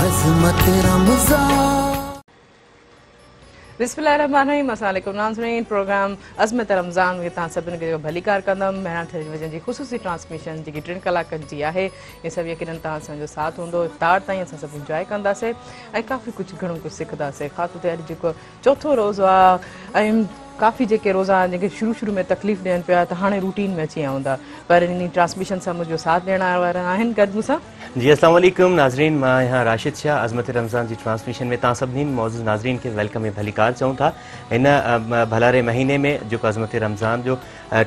अज़मत रमज़ान। बिस्मिल्लाहिर्रहमानिर्रहीम। अस्सलाम वालेकुम नाज़रीन। प्रोग्राम अज़मत रमज़ान में तव्हां सभिनी खे भलीकार कंदमि। महिना टेलीविज़न जी ख़ुसूसी ट्रांसमिशन जेकी 3 कलाकनि जी आहे, ये सभु यकीनन तव्हां असांजो साथ हूंदो। इफ़्तार ताईं असां सभु इंजॉय कंदासीं ऐं काफ़ी कुझु घणो कुझु सिखंदासीं। ख़ासि तौर ते अॼु जेको चौथो रोज़ो आहे ऐं काफ़ी जेके रोज़ा जेके शुरू में तकलीफ़ ॾियनि पिया त हाणे रूटीन में अची विया हूंदा, पर इन ट्रांसमिशन सां मुंहिंजो साथ ॾियण वारा आहिनि गॾु मूंसां। जी अस्सलाम वालेकुम नाज़रीन, मां यहाँ राशिद शाह अज़मत रमज़ान जी ट्रांसमिशन में तव्हां सभिनी मौजूद नाज़रीन खे वेलकम ऐं भलीकार चऊं था। हिन भलारे महीने में जेको अज़मत रमज़ान जो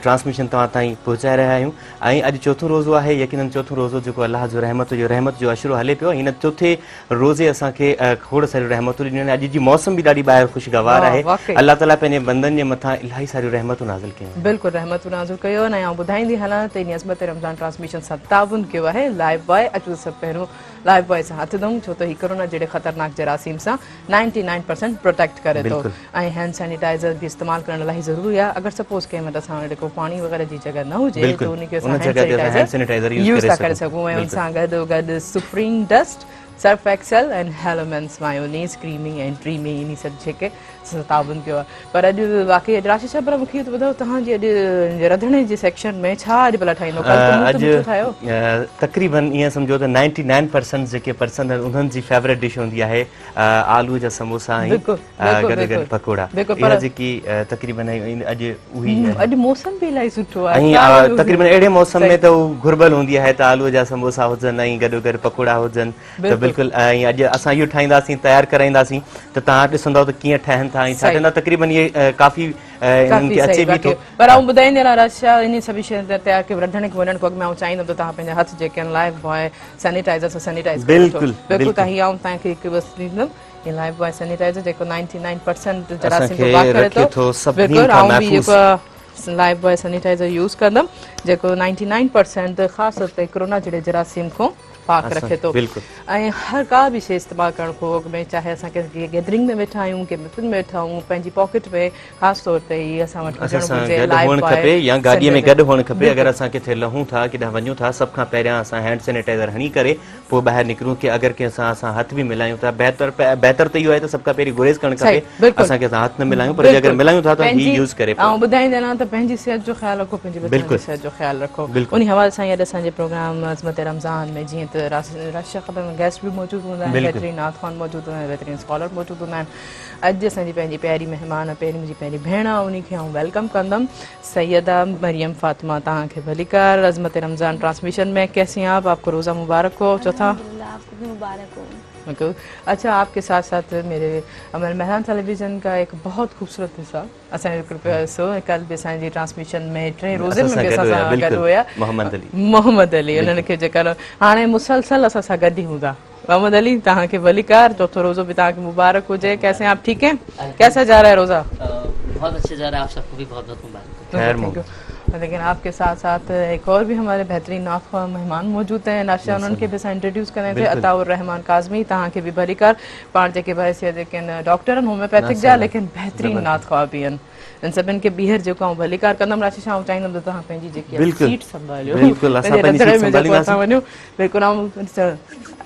ट्रांसमिशन तव्हां ताईं पहुचाए रहिया आहियूं ऐं अॼु चौथो रोज़ो आहे। यकीनन चौथो रोज़ो जेको अलाह जो रहमत जो अशरो हले पियो। हिन चौथे रोज़े असांखे खोड़ सारियूं रहमतूं ॾिनियूं आहिनि। अॼु जी मौसम बि ॾाढी ॿाहिरि ख़ुशगवार आहे। अल्लाह ताला पंहिंजे बंदनि जे मथां इलाही सारियूं रहमतूं नाज़िल कयूं। बिल्कुलु रहमतूं नाज़िल कयो ऐं आउं ॿुधाईंदी हलां त इन अज़मत रमज़ान ट्रांसमिशन सां ताउन कयो आहे लाइव बॉय। अचो सभु पहिरियों लाइव बॉय सां हथ ॾऊं, छो त ही कोरोना जहिड़े ख़तरनाक जरासीम सां 99% प्रोटेक्ट करे थो ऐं हैंड सैनिटाइज़र बि इस्तेमालु करणु इलाही ज़रूरी आहे। अगरि सपोज़ कंहिं महिल असां वटि को पाणी वग़ैरह जी जॻह न हुजे त उनखे असां हैंड सैनिटाइज़र यूज़ था करे सघूं ऐं उन सां गॾु supreme dust, Surf Excel and Hellmann's mayonnaise, creamy and dreamy, इन सभु जेके ताउन कयो आहे। पर अॼु वाक़ई राशिद शाह, पर मूंखे ॿुधायो तव्हांजी अॼु रंधिणे जे सेक्शन में छा अॼु भला ठाहींदो? अॼु तक़रीबन ईअं सम्झो त 99% जेके पर्सन उन्हनि जी फेवरेट डिश हूंदी आहे आलू जा समोसा ऐं गॾु पकोड़ा। इहा जेकी तक़रीबन अॼु उही अॼु मौसम बि इलाही सुठो आहे ऐं तक़रीबन अहिड़े मौसम में त उहो घुर्बल हूंदी आहे त आलूअ जा समोसा हुजनि ऐं गॾु पकोड़ा हुजनि त बिल्कुलु। ऐं अॼु असां इहो ठाहींदासीं, तयारु कराईंदासीं त तव्हां ॾिसंदव त कीअं ठहनि था ऐं छा तक़रीबन इहे काफ़ी अचे बि थो। पर आउं ॿुधाईंदी हलां राशिद, इन सभु शयुनि ते तयारु कयो रंधिणे खे वञण खां अॻु में आउं चाहींदमि त तव्हां पंहिंजा हथ जेके आहिनि लाइव बॉय सैनिटाइज़र सां सैनिटाइज़ बिल्कुलु बिल्कुलु। त हीअ आउं तव्हांखे हिकु बसि ॾींदमि, ये लाइव बॉय सैनिटाइज़र जेको 99% जरासीम खे पाक करे थो। बिल्कुलु आउं बि जेको लाइव बॉय सैनिटाइज़र यूज़ कंदमि जेको 99% ख़ासि तौर ते कोरोना जहिड़े जरासीम खां पाक रखे थो। ऐं हर का बि शइ इस्तेमालु करण खां अॻु में, चाहे असां कंहिं गैदरिंग में वेठा आहियूं, कंहिं मिटिंग में वेठा आहियूं, पंहिंजी पॉकेट में ख़ासि तौर ते इहे असां वटि हुजणु खपे या गाॾीअ में गॾु हुअणु खपे। अगरि असां किथे लहूं था, किथां वञूं था, सभ खां पहिरियां असां हैंड सैनिटाइज़र हणी करे पोइ ॿाहिरि निकिरूं की अगरि कंहिं सां असां हथ बि मिलायूं था, बहितर त इहो आहे त सभ खां पहिरीं गुरेज़ करणु खपे असांखे असां हथ न मिलायूं, पर अगरि मिलायूं था त ही यूज़ करे। ऐं ॿुधाईंदे न त पंहिंजी सिहत जो ख़्यालु रखो, पंहिंजे बच्चनि जी सिहत जो ख़्यालु रखो। उन हवाले सां अॼु असांजे प्रोग्राम अज़मत रमज़ान में जीअं त राशिद ख़बर में गेस्ट भी मौजूद हूंदा आहिनि, बेहतरीन नात ख़्वान मौजूद हूंदा आहिनि, बेहतरीन स्कॉलर मौजूद हूंदा आहिनि। अॼु असांजी पंहिंजी प्यारी महिमान, पहिरीं मुंहिंजी पहिरीं भेण, उनखे आउं वेलकम कंदमि, सैयदा मरियम फातिमा। तव्हांखे भलीकार अज़मत रमज़ान ट्रांसमिशन में। कैसी हैं आप? आपको रोज़ा मुबारक हो। चौथा आपको भी मुबारक हो। अच्छा, आपके साथ साथ मेरे अमर महरान टेलीविज़न का एक बहुत खूबसूरत हिस्सा असांजो कल भी असांजी ट्रांसमिशन में 3 रोज़े में भी असां गॾु हुया मोहम्मद अली। उन्हनि खे जेकर हाणे मुसलसल असां सां गॾु ई हूंदा। मोहम्मद अली, तव्हांखे भलीकार, चौथो रोज़ो भी तव्हांखे मुबारक हुजे। कैसे आप? ठीक हैं? कैसा जा रहा है रोज़ा? बहुत अच्छे जा रहा है, आप सबको भी बहुत बहुत मुबारक। लेकिन आपके साथ साथ एक और भी हमारे बेहतरीन नात मेहमान मौजूद हैं। नाशिया उन्हनि खे भी असां इंट्रोड्यूस कंदा थे, अताउर रहमान काज़मी। तव्हांखे भी भलीकार, पाण जेके बहसियत जेके डॉक्टर आहिनि होम्योपैथिक जा, लेकिन बेहतरीन नात ख़्वाह भी आहिनि। इन सभिनि खे ॿीहर जेको आउं भलीकार कंदमि। राशिद शाह, आउं चाहींदमि त तव्हां पंहिंजी जेकी सीट संभालियो, बिल्कुलु।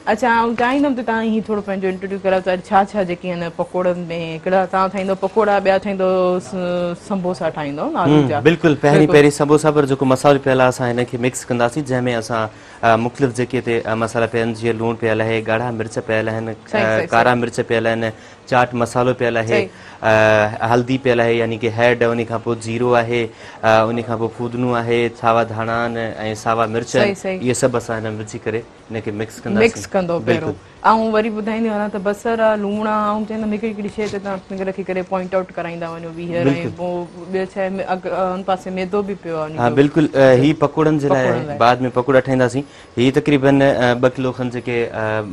अच्छा, आउं चाहींदमि त तव्हां हीअं थोरो पंहिंजो इंट्रोड्यूस करायो त छा छा जेकी आहिनि पकोड़नि में कहिड़ा तव्हां ठाहींदो पकोड़ा, ॿिया ठाहींदो समोसा ठाहींदो आलू जा? बिल्कुलु, पहिरीं समोसा पर जेको मसालो पियल आहे असां हिनखे मिक्स कंदासीं, जंहिंमें असां मुख़्तलिफ़ जेके हिते मसाला पिया आहिनि, जीअं लूणु पियल आहे, ॻाढ़ा मिर्च पियल आहिनि, कारा मिर्च पियल आहिनि, चाट मसालो पियल आहे, हल्दी पियल आहे यानी कि हैड, उन खां पोइ जीरो आहे, उन खां पोइ फूदनू आहे, सावा धाणा आहिनि ऐं सावा मिर्च, इहे सभु असां हिन विझी करे हिनखे मिक्स कंदो पहिरियों। ऐं वरी ॿुधाईंदी वञा त बसर आहे, लूणु आहे, ऐं चवंदमि हिकिड़ी हिकिड़ी शइ ते तव्हां रखी करे पॉइंट आउट कराईंदा वञो ॿीहर, ऐं पोइ ॿियो छा हुन पासे मैदो बि पियो आहे। हा बिल्कुलु, ही पकोड़नि जे लाइ बाद में पकोड़ा ठाहींदासीं। ही तक़रीबन 2 किलो खनि जेके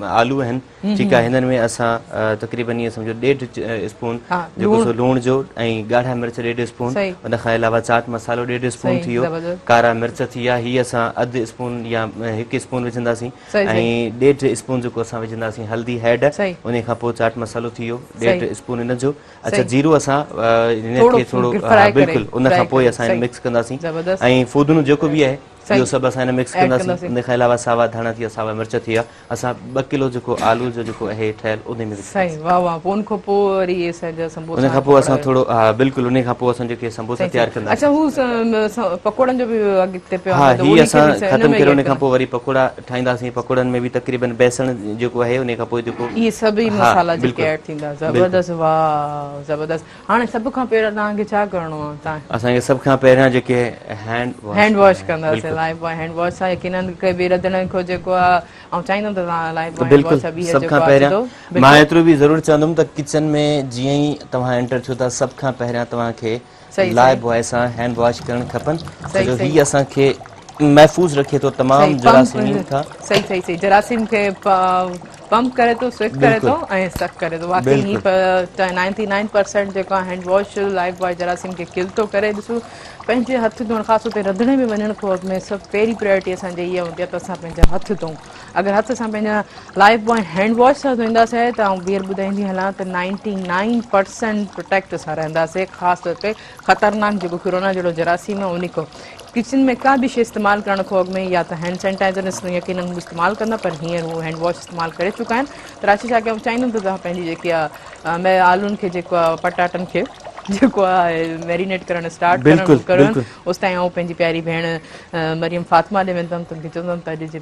आलू आहिनि, ठीकु आहे, हिननि में असां तक़रीबन ईअं सम्झो 1.5 स्पून जेको सो लूण जो ऐं ॻाढ़ा मिर्च 1.5 स्पून, उन खां अलावा चाट मसालो 1.5 स्पून थी वियो, कारा मिर्च थी विया, हीअ असां 1/2 स्पून या 1 स्पून विझंदासीं, ऐं 1.5 स्पून जेको असां विझंदासीं हल्दी हैड, उन खां पोइ चाट मसालो थी वियो 1.5 स्पून हिन जो। अच्छा, जीरो असां हिनखे थोरो बिल्कुलु उन खां पोइ असां मिक्स कंदासीं, ऐं फूदनो जेको बि आहे इहो सभु असां हिन मिक्स कंदासीं उन खां अलावा सावा धाणा थी विया सावा मिर्च थी विया असां 2 किलो जेको आलू जो जेको आहे ठहियल उन में सही वाह वाह पोइ उन खां पोइ वरी इहे सॼा संबोसा उन खां पोइ असां थोरो हा बिल्कुलु उन खां पोइ असां जेके संबोसा तयारु कंदा अच्छा हू पकोड़नि जो बि अॻिते पियो हा ही असां ख़तमु करे उन खां पोइ वरी पकोड़ा ठाहींदासीं पकोड़नि में बि तक़रीबन बेसण जेको आहे उन खां पोइ जेको इहे सभई मसाला जेके ऐड थींदा ज़बरदस्त वाह ज़बरदस्त हाणे सभ खां पहिरियों तव्हांखे छा करिणो आहे तव्हां असांखे सभ खां पहिरियां जेके हैंड वॉश कंदासीं लाइफ बॉय हैंड वॉश सां यकीनन के बि रधण खां जेको आहे ऐं चाहींदुमि त तव्हां लाइफ बॉय हैंड वॉश सां बि सभ खां पहिरियां मां एतिरो बि ज़रूरु चवंदुमि त किचन में जीअं ई तव्हां एंटर थियो था सभ खां पहिरियां तव्हांखे लाइफ बॉय सां हैंड वॉश करणु खपनि छो ही असांखे महफ़ूज़ रखे थो तमामु जरासीम खां सही जरासीम खे पंप करे थो स्विक करे थो ऐं सक करे थो वाकई ही 99% जेको हैंड वॉश लाइफ बॉय जरासीम खे किल थो करे ॾिसो पंहिंजे हथ धोइण ख़ासि हुते रंधिणे में वञण खां अॻु में सभु पहिरीं प्रायोरिटी असांजी इहा हूंदी आहे त असां पंहिंजा हथ धोऊं अगरि हथ सां पंहिंजा लाइफ बॉय हैंड वॉश सां धोईंदासीं त आउं ॿीहर ॿुधाईंदी हलां त 99% प्रोटेक्ट सां रहंदासीं ख़ासि तौर ते ख़तरनाक जेको कोरोना जहिड़ो जरासीम आहे उन खां किचन में का भी शइ इस्तेमाल करण खां अॻु में या त हैंड सैनिटाइज़र यकीनन इस्तेमाल कंदा पर हींअर हू हैंड वॉश इस्तेमाल करे चुका आहिनि त राशि छा कयूं चाहींदुमि त तव्हां पंहिंजी जेकी आहे मैं आलूनि खे जेको आहे पटाटनि खे जेको आहे मैरिनेट करणु स्टार्ट करणु उस ताईं आउं पंहिंजी प्यारी भेण मरियम फातिमा ॾे वेंदमि त चवंदमि त अॼु जे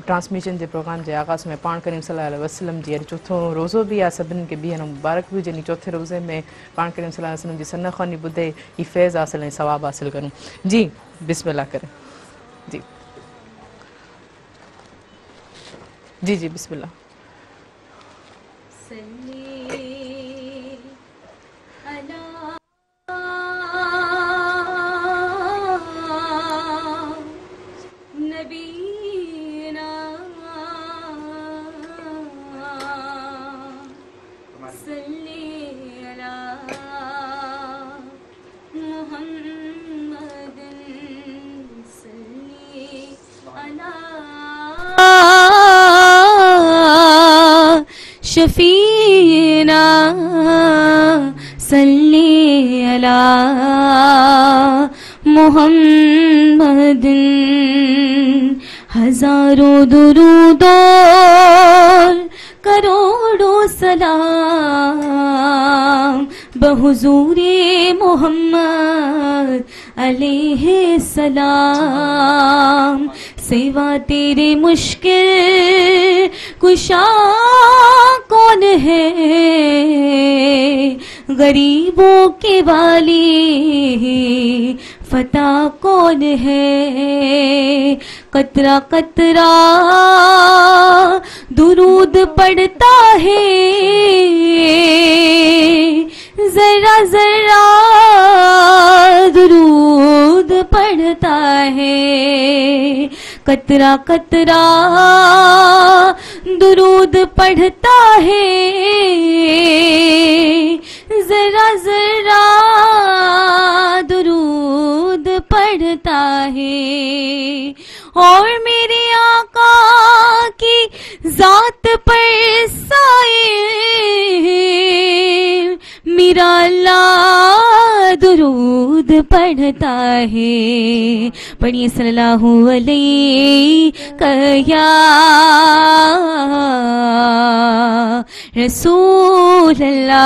ट्रांसमिशन जे प्रोग्राम जे आगाज़ में पाण करीम सल्लल्लाहु अलैहि वसल्लम जी अॼु चोथों रोज़ो बि आहे सभिनी खे ॿीहर मुबारक बि हुजे चौथे रोज़े में पाण करीम सल्लल्लाहु अलैहि वसल्लम जी सनख़वानी ॿुधे ही फैज़ हासिल ऐं सवाब हासिल करूं जी बिस्मिल्लाह करे जी जी जी बिस्मिल्लाह शफीना सल्ली अला मुहम्मदिन हजारों दुरूद और करोड़ों सलाम बहुज़ूरे मोहम्मद अलैहि सलाम सेवा तेरे मुश्किल कुशा कौन है गरीबों के वाली फता कौन है कतरा कतरा दुरूद पढ़ता है जरा जरा दुरूद पढ़ता है कतरा कतरा दुरूद पढ़ता है जरा जरा दुरूद पढ़ता है और मेरे आका की जात पर साए मेरा अल्लाह दुरूद पढ़ता है पढ़िए सल्लल्लाहु अलैहि या रसूल अल्लाह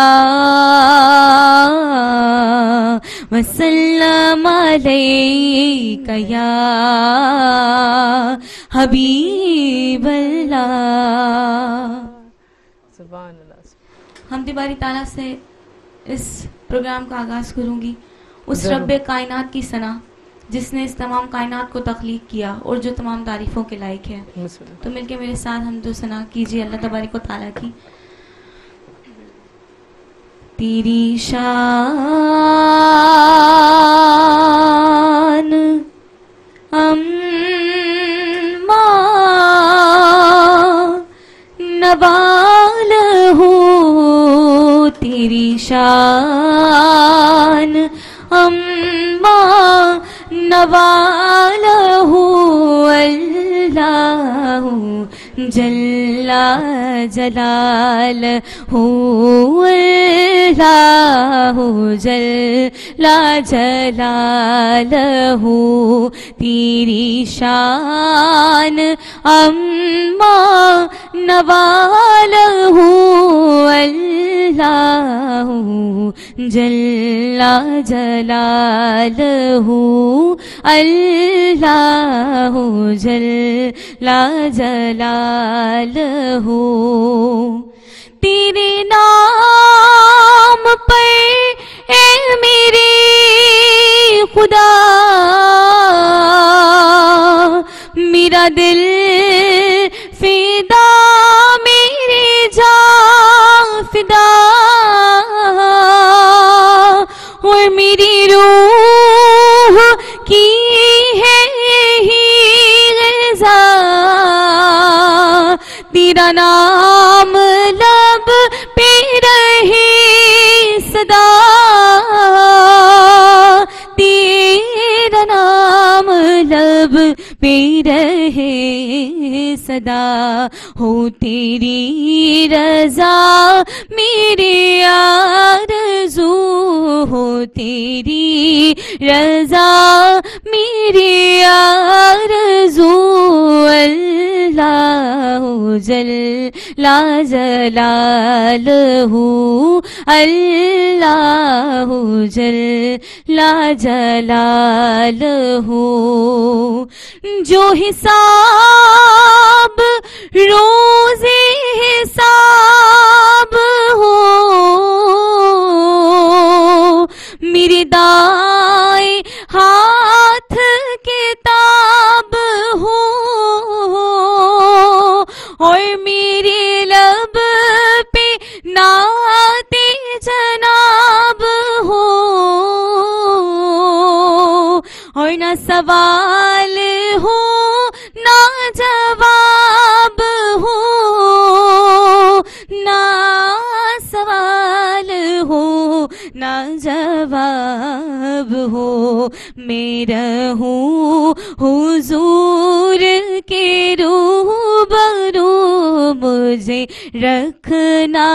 वसल्लम अलैका या हबीब अल्लाह। सुभान अल्लाह। हमद बारी ताला से इस प्रोग्राम का आगाज़ करूँगी उस रब्बे कायनात की सना जिसने इस तमाम कायनात को तख्लीक किया और जो तमाम तारीफ़ों के लायक है। तो मिलके मेरे साथ हमदो सना कीजिए अल्लाह तबारक व तआला की। तेरी शान अम्मा नवाल हो तेरी शान अम्मा नवाल हो अल्लाह जल्ला जलालहू अल्लाहु जल्ला जलालहू तेरी शान अम्मा नवालहू अल्लाहु जल्ला जलालहू अल्लाहु जल्ला जलालहू तेरे नाम पर ए मेरे खुदा मेरा दिल फिदा मेरे जान फिदा और मेरी रूह की है ही ग़िज़ा तेरा नाम लब पे रहे सदा तेरा नाम लब पे रहे सदा हो तेरी रज़ा मेरे आरज़ू हो तेरी रज़ा मेरे आरज़ू अल्लाहु जल्ला जलालहू अल्लाहु जल्ला जलालहू जो हिसाब रोज़े हिसाब हो मेरे दाएं हाथ किताब हो और मेरे लब पे नाते जनाब हो और ना सवाल हो ना जवाब हो ना सवाल हो ना जवाब हो मैं रहूं हुजूर के रूबरू मुझे रखना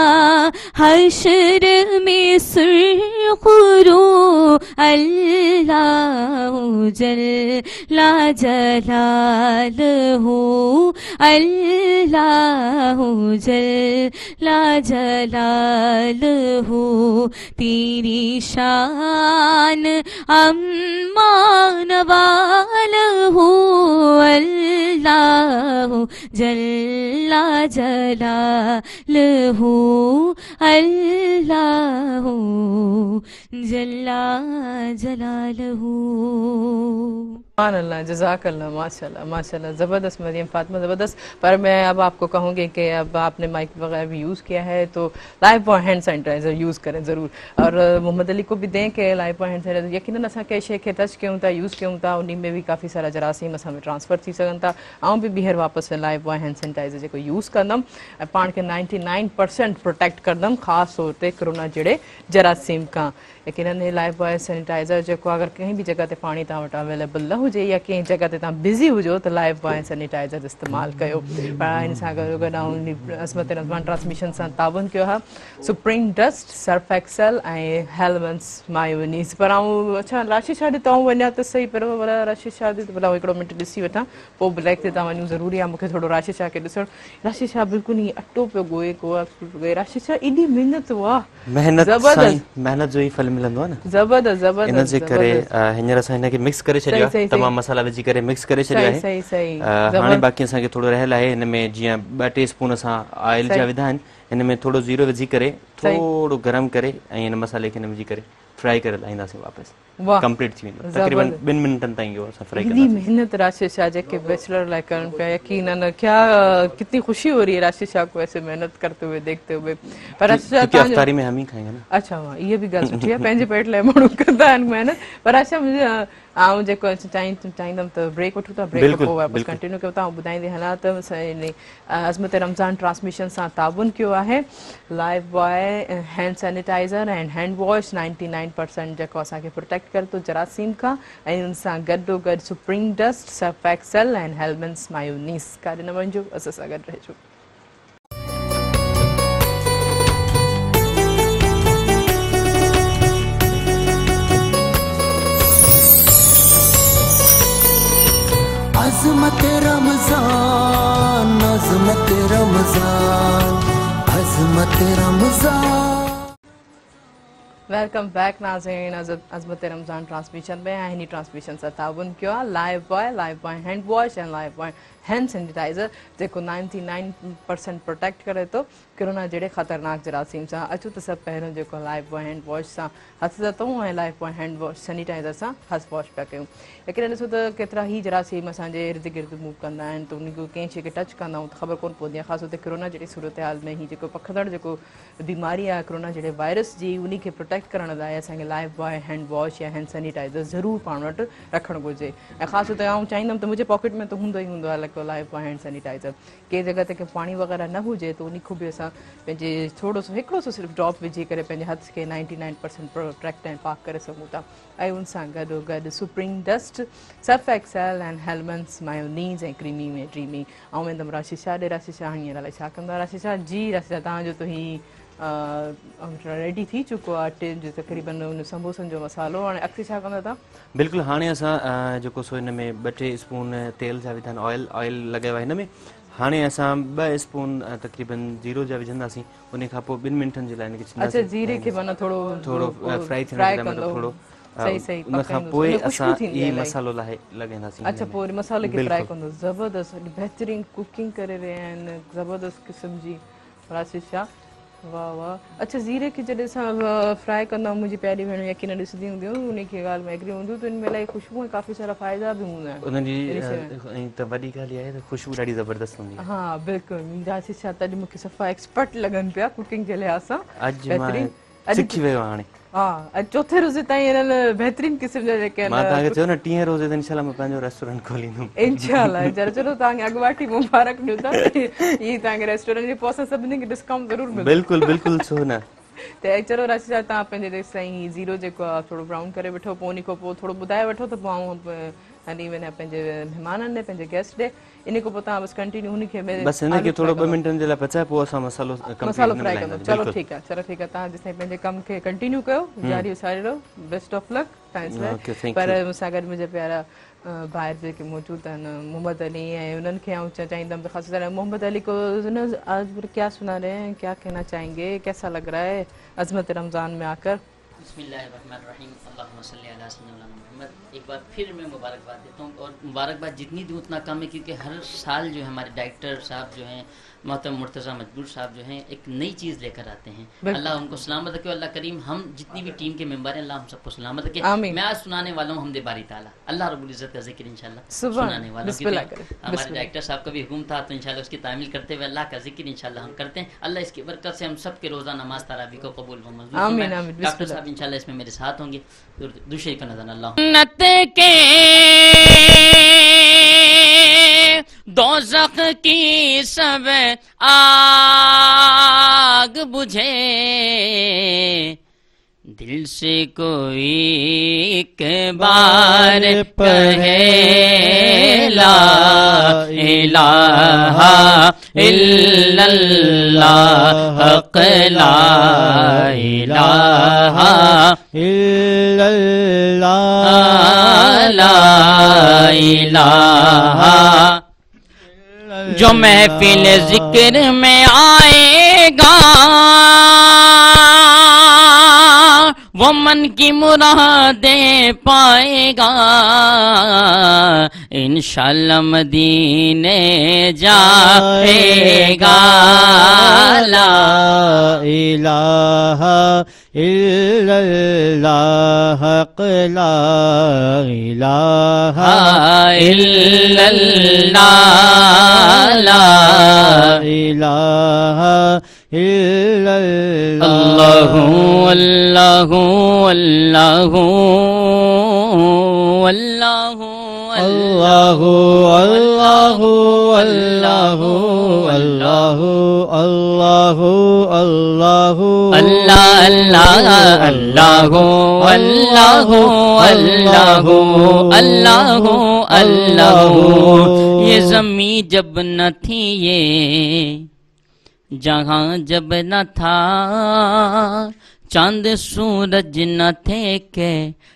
हश्र में सुरखरू अल्लाहु जल्ला जलालहू अल्लाहु जल्ला जलालहू तेरी शान अम्मा नवालहू अल्लाहु जल्ला जलालहू अल्लाहु जल्ला जलालहू। अल्लाह जज़ाकल्लाह माशाल्लाह माशाल्लाह ज़बरदस्त मरियम फातिमा ज़बरदस्त। पर मैं अब आपको कहूँगी कि अब आपने माइक वगैरह भी यूज़ किया है तो Lifebuoy hand sanitiser use करें ज़रूर और मोहम्मद अली को भी दें कि लाइफ बॉय हैंड सैनिटाइज़र यकीनन असां कंहिं शइ खे टच कयूं था यूज़ कयूं था उन में भी काफ़ी सारा जरासीम असां में ट्रांसफ़र थी सघनि था। आउं बि ॿीहर वापसि लाइफ बॉय हैंड सैनिटाइज़र जेको यूज़ कंदमि ऐं पाण खे 99% प्रोटेक्ट कंदमि ख़ासि तौर ते कोरोना जहिड़े जरासीम खां। यकीनन लाइफ बॉय सैनिटाइज़र जेको अगर कहीं भी जगह ते पानी तव्हां वटि अवेलेबल न हुजे या कंहिं जगह ते तव्हां बिज़ी हुजो त लाइफ बॉय सैनिटाइज़र इस्तेमालु कयो। पर इन सां गॾो गॾु अज़मत रज़मान ट्रांसमिशन सां ताबन कयो आहे सुप्रीम डस्ट सर्फ एक्सेल ऐं हेलमेंस मायोनीस। पर आऊं अच्छा राशि शादी तव्हां वञा त सही पर भला राशि शादी त भला हिकिड़ो मिंट ॾिसी वठां पोइ ब्लैक ते तव्हां वञूं ज़रूरी आहे मूंखे थोरो राशि शाह खे ॾिसणु। राशि शाह बिल्कुलु हीअं अटो पियो ॻोए ॻोए राशि शाह एॾी महिनत वाह मेहनत जो ई फल मिलंदो आहे न ज़बरदस्त ज़बरदस्त इन जे करे हींअर असां हिनखे मिक्स करे छॾियो आहे तमामु मसाला विझी करे मिक्स करे छॾियो आहे। सही सही हाणे बाक़ी असांखे थोरो रहियल आहे हिन में जीअं 2-3 स्पून असां ऑयल जा विधा आहिनि हिन में थोरो ज़ीरो विझी करे थोरो गरम करे ऐं हिन मसाले खे हिन विझी करे फ्राई करे लाहींदासीं वापसि कंप्लीट थी वेंदो तक़रीबन 2 मिनटनि ताईं इहो असां फ्राई इतनी मेहनत राशिद शाह के बैचलर लाइक करने पे यकीनन क्या कितनी खुशी हो रही है राशिद शाह को ऐसे मेहनत करते हुए देखते हुए। पर राशिद शाह अफ्तारी में हम ही खाएंगे ना। अच्छा वाह ये भी ॻाल्हि सुठी आहे पंहिंजे पेट लाइ माण्हू कंदा आहिनि मेहनत। पर अच्छा मुंहिंजे आऊं जेको चाहींदमि त ब्रेक वठूं था ब्रेक खां पोइ वापसि कंटिन्यू कयूं था। ॿुधाईंदे हलां त अज़मत रमज़ान ट्रांसमिशन सां ताबुन कयो आहे Lifebuoy hand sanitiser and hand wash 99% जेको असांखे प्रोटेक्ट करे थो जरासीम खां ऐं उन सां गॾो गॾु supreme dust Surf Excel and Hellmann's mayonnaise. काॾे न वञिजो असां सां गॾु रहिजो। रमजान अजमत रमजान। वेलकम बैक नाज़रीन, अज़मत रमज़ान ट्रांसमिशन में हिनी ट्रांसमिशन सां ताउन कयो आहे लाइफ बॉय हैंड वॉश ऐं लाइफ बॉय हैंड सैनिटाइज़र जेको 99% प्रोटेक्ट करे थो कोरोना जहिड़े ख़तरनाक जरासीम सां। अचो त सभु पहिरियों जेको लाइफ बॉय हैंड वॉश सां हथ धोऊं ऐं Lifebuoy hand wash sanitiser सां हथ वॉश पिया कयूं। लेकिन ॾिसो त केतिरा ई जरासीम असांजे इर्द गिर्द मूव कंदा आहिनि, त उन खे कंहिं शइ खे टच कंदा आहियूं त ख़बर कोन पवंदी आहे। ख़ासि तौर ते कोरोना जहिड़ी सूरत हाल में ही जेको पखंदड़ जेको बीमारी आहे कोरोना जहिड़े वायरस जी, उन खे प्रोटेक्ट करण लाइ असांखे लाइफ बॉय हैंड वॉश या हैंड सैनिटाइज़र ज़रूरु पाण वटि रखणु घुरिजे। ऐं ख़ासि तौर ते आउं चाहींदमि त मुंहिंजे पॉकेट में त हूंदो ई हूंदो आहे लाइफ बॉय हैंड सैनिटाइज़र। कंहिं जॻह ते के पाणी वग़ैरह न हुजे त उन खां बि असां पंहिंजे थोरो सो हिकिड़ो सो सिर्फ़ु ड्रॉप विझी करे पंहिंजे हथ खे 99% प्रोटेक्ट ऐं पाक करे सघूं था। ऐं उन सां गॾोगॾु supreme dust, Surf Excel and Hellmann's mayonnaise ऐं क्रीमी में ड्रीमी। ऐं वेंदमि राशि शाह ॾे। राशि शाह हींअर अलाए छा कंदो आहे। राशि शाह जी, राशि शाह तव्हांजो त ही रेडी थी चुको आहे अटे जो तक़रीबन उन समोसनि जो मसालो। हाणे अॻिते छा कंदा तव्हां? बिल्कुलु, हाणे असां जेको सो हिन में 2-3 स्पून तेल जा विधा आहिनि, ऑयल लॻायो आहे हिन में। हाणे असां 2 स्पून तक़रीबन जीरो जा विझंदासीं। उन खां पोइ 2 मिंटनि जे लाइ हिनखे अच्छा जीरे खे माना थोरो फ्राई थियण जे लाइ थोरो सही उन खां पोइ असां ई मसालो लॻाईंदासीं। अच्छा पोइ मसाले खे फ्राई कंदो। ज़बरदस्त बहितरीन कुकिंग करे रहिया आहिनि, ज़बरदस्त क़िस्म जी। राशि शाह वाह वाह। अच्छा जीरे खे जॾहिं असां फ्राई कंदा आहियूं, मुंहिंजी प्यारी भेण यकीन ॾिसंदी हूंदियूं उन खे ॻाल्हि में एग्री हूंदियूं, त इन में इलाही ख़ुशबू ऐं काफ़ी सारा फ़ाइदा बि हूंदा आहिनि उनजी। ऐं त वॾी ॻाल्हि इहा आहे त ख़ुशबू ॾाढी ज़बरदस्त हूंदी आहे। हा बिल्कुलु, राशि शाह त अॼु मूंखे सफ़ा एक्सपर्ट लॻनि पिया कुकिंग जे लिहाज़ सां। अॼु सिखी वियो हाणे। हा, अॼु चौथे रोज़े ताईं हिननि बहितरीन क़िस्म जा जेके आहिनि। मां तव्हांखे चयो न 30 रोज़े ते इंशाल्लाह मां पंहिंजो रेस्टोरेंट खोलींदुमि इंशाल्लाह। चलो तव्हांखे अॻुवाटी मुबारक ॾियूं था, हीअ तव्हांखे रेस्टोरेंट जे पोइ असां सभिनी खे डिस्काउंट ज़रूरु मिलंदो। बिल्कुलु बिल्कुलु, छो न। त चलो राशि शाह तव्हां पंहिंजे जेसि ताईं ज़ीरो जेको आहे थोरो ब्राउन करे वठो, पोइ उन खां पोइ थोरो ॿुधाए वठो त पोइ आउं हली वञा पंहिंजे महिमाननि ॾे, पंहिंजे गेस्ट ॾे। इन खां पोइ तव्हां बसि कंटिन्यू हुनखे बसि हिनखे थोरो 2 मिंटनि जे लाइ पचाए पोइ असां मसालो फ्राई कंदो। चलो ठीकु आहे, चलो ठीकु आहे। तव्हां जेसि ताईं पंहिंजे कम खे कंटिन्यू कयो, जारी सारी रहो। बेस्ट ऑफ लक तव्हां। पर मूंसां गॾु मुंहिंजा प्यारा ॿाहिरि जेके मौजूदु आहिनि मोहम्मद अली, ऐं उन्हनि खे आउं चाहींदमि त ख़ासि तरह मोहम्मद अली को आज क्या सुना रहे हैं, क्या कहना चाहेंगे, कैसा लग रहा है अज़मत रमज़ान में आकर? बिस्मिल्लाहिर्रहमानिर्रहीम, अल्लाहुम्मा सल्ली अला सय्यिदिना मुहम्मद। एक बार फिर मैं मुबारकबाद देता हूँ, और मुबारकबाद जितनी दूँ उतना कम है, क्योंकि हर साल जो है हमारे डायरेक्टर साहब जो हैं मोहतरम मुर्तज़ा मजबूर साहब जो हैं एक नई चीज़ लेकर आते हैं। अल्लाह उनको सलामत रखे। अल्लाह करीम हम जितनी भी टीम के मेंबर हैं अल्लाह हम सबको सलामत रखे। मैं आज सुनाने वाला हूँ हमदे बारी ताला, अल्लाह रब्बुल इज़्ज़त का जिक्र इंशाल्लाह सुनाने वाला हूँ। हमारे डायरेक्टर साहब का भी हुक्म था, तो इंशाल्लाह उसकी तामील करते हुए अल्लाह का जिक्र इंशाल्लाह हम करते हैं। अल्लाह इसकी बरकत से हम सब के रोज़ा नमाज तरावी को कबूल व मंजूर फरमाए। डॉक्टर साहब इंशाल्लाह इसमें मेरे साथ होंगे। दूसरे का नज़र अल्लाह के दोज़ख की सब आग बुझे, दिल से कोई एक बार कहे ला इलाहा इल्लल्लाह, हक़ ला इलाहा इल्लल्लाह, ला इलाहा। जो महफिल जिक्र में आएगा वो मन की मुरादें पाएगा, इंशाअल्लाह मदीने जाएगा। ला इलाहा इल्लल्लाह, हक़ ला इलाहा इल्लल्लाह, ला इलाहा इल्लल्लाह। अल्लाहु अल्लाहु अल्लाहु अल्लाहु अल्लाहु अल्लाहु अल्लाहु अल्लाहु अल्लाहु अल्लाहु अल्लाह अल्लाह अल्लाहु अल्लाहु अल्लाहु अल्लाहु अल्लाहु। ये ज़मीं जब न थी, ये जहाँ जब न था, चांद सूरज न थे के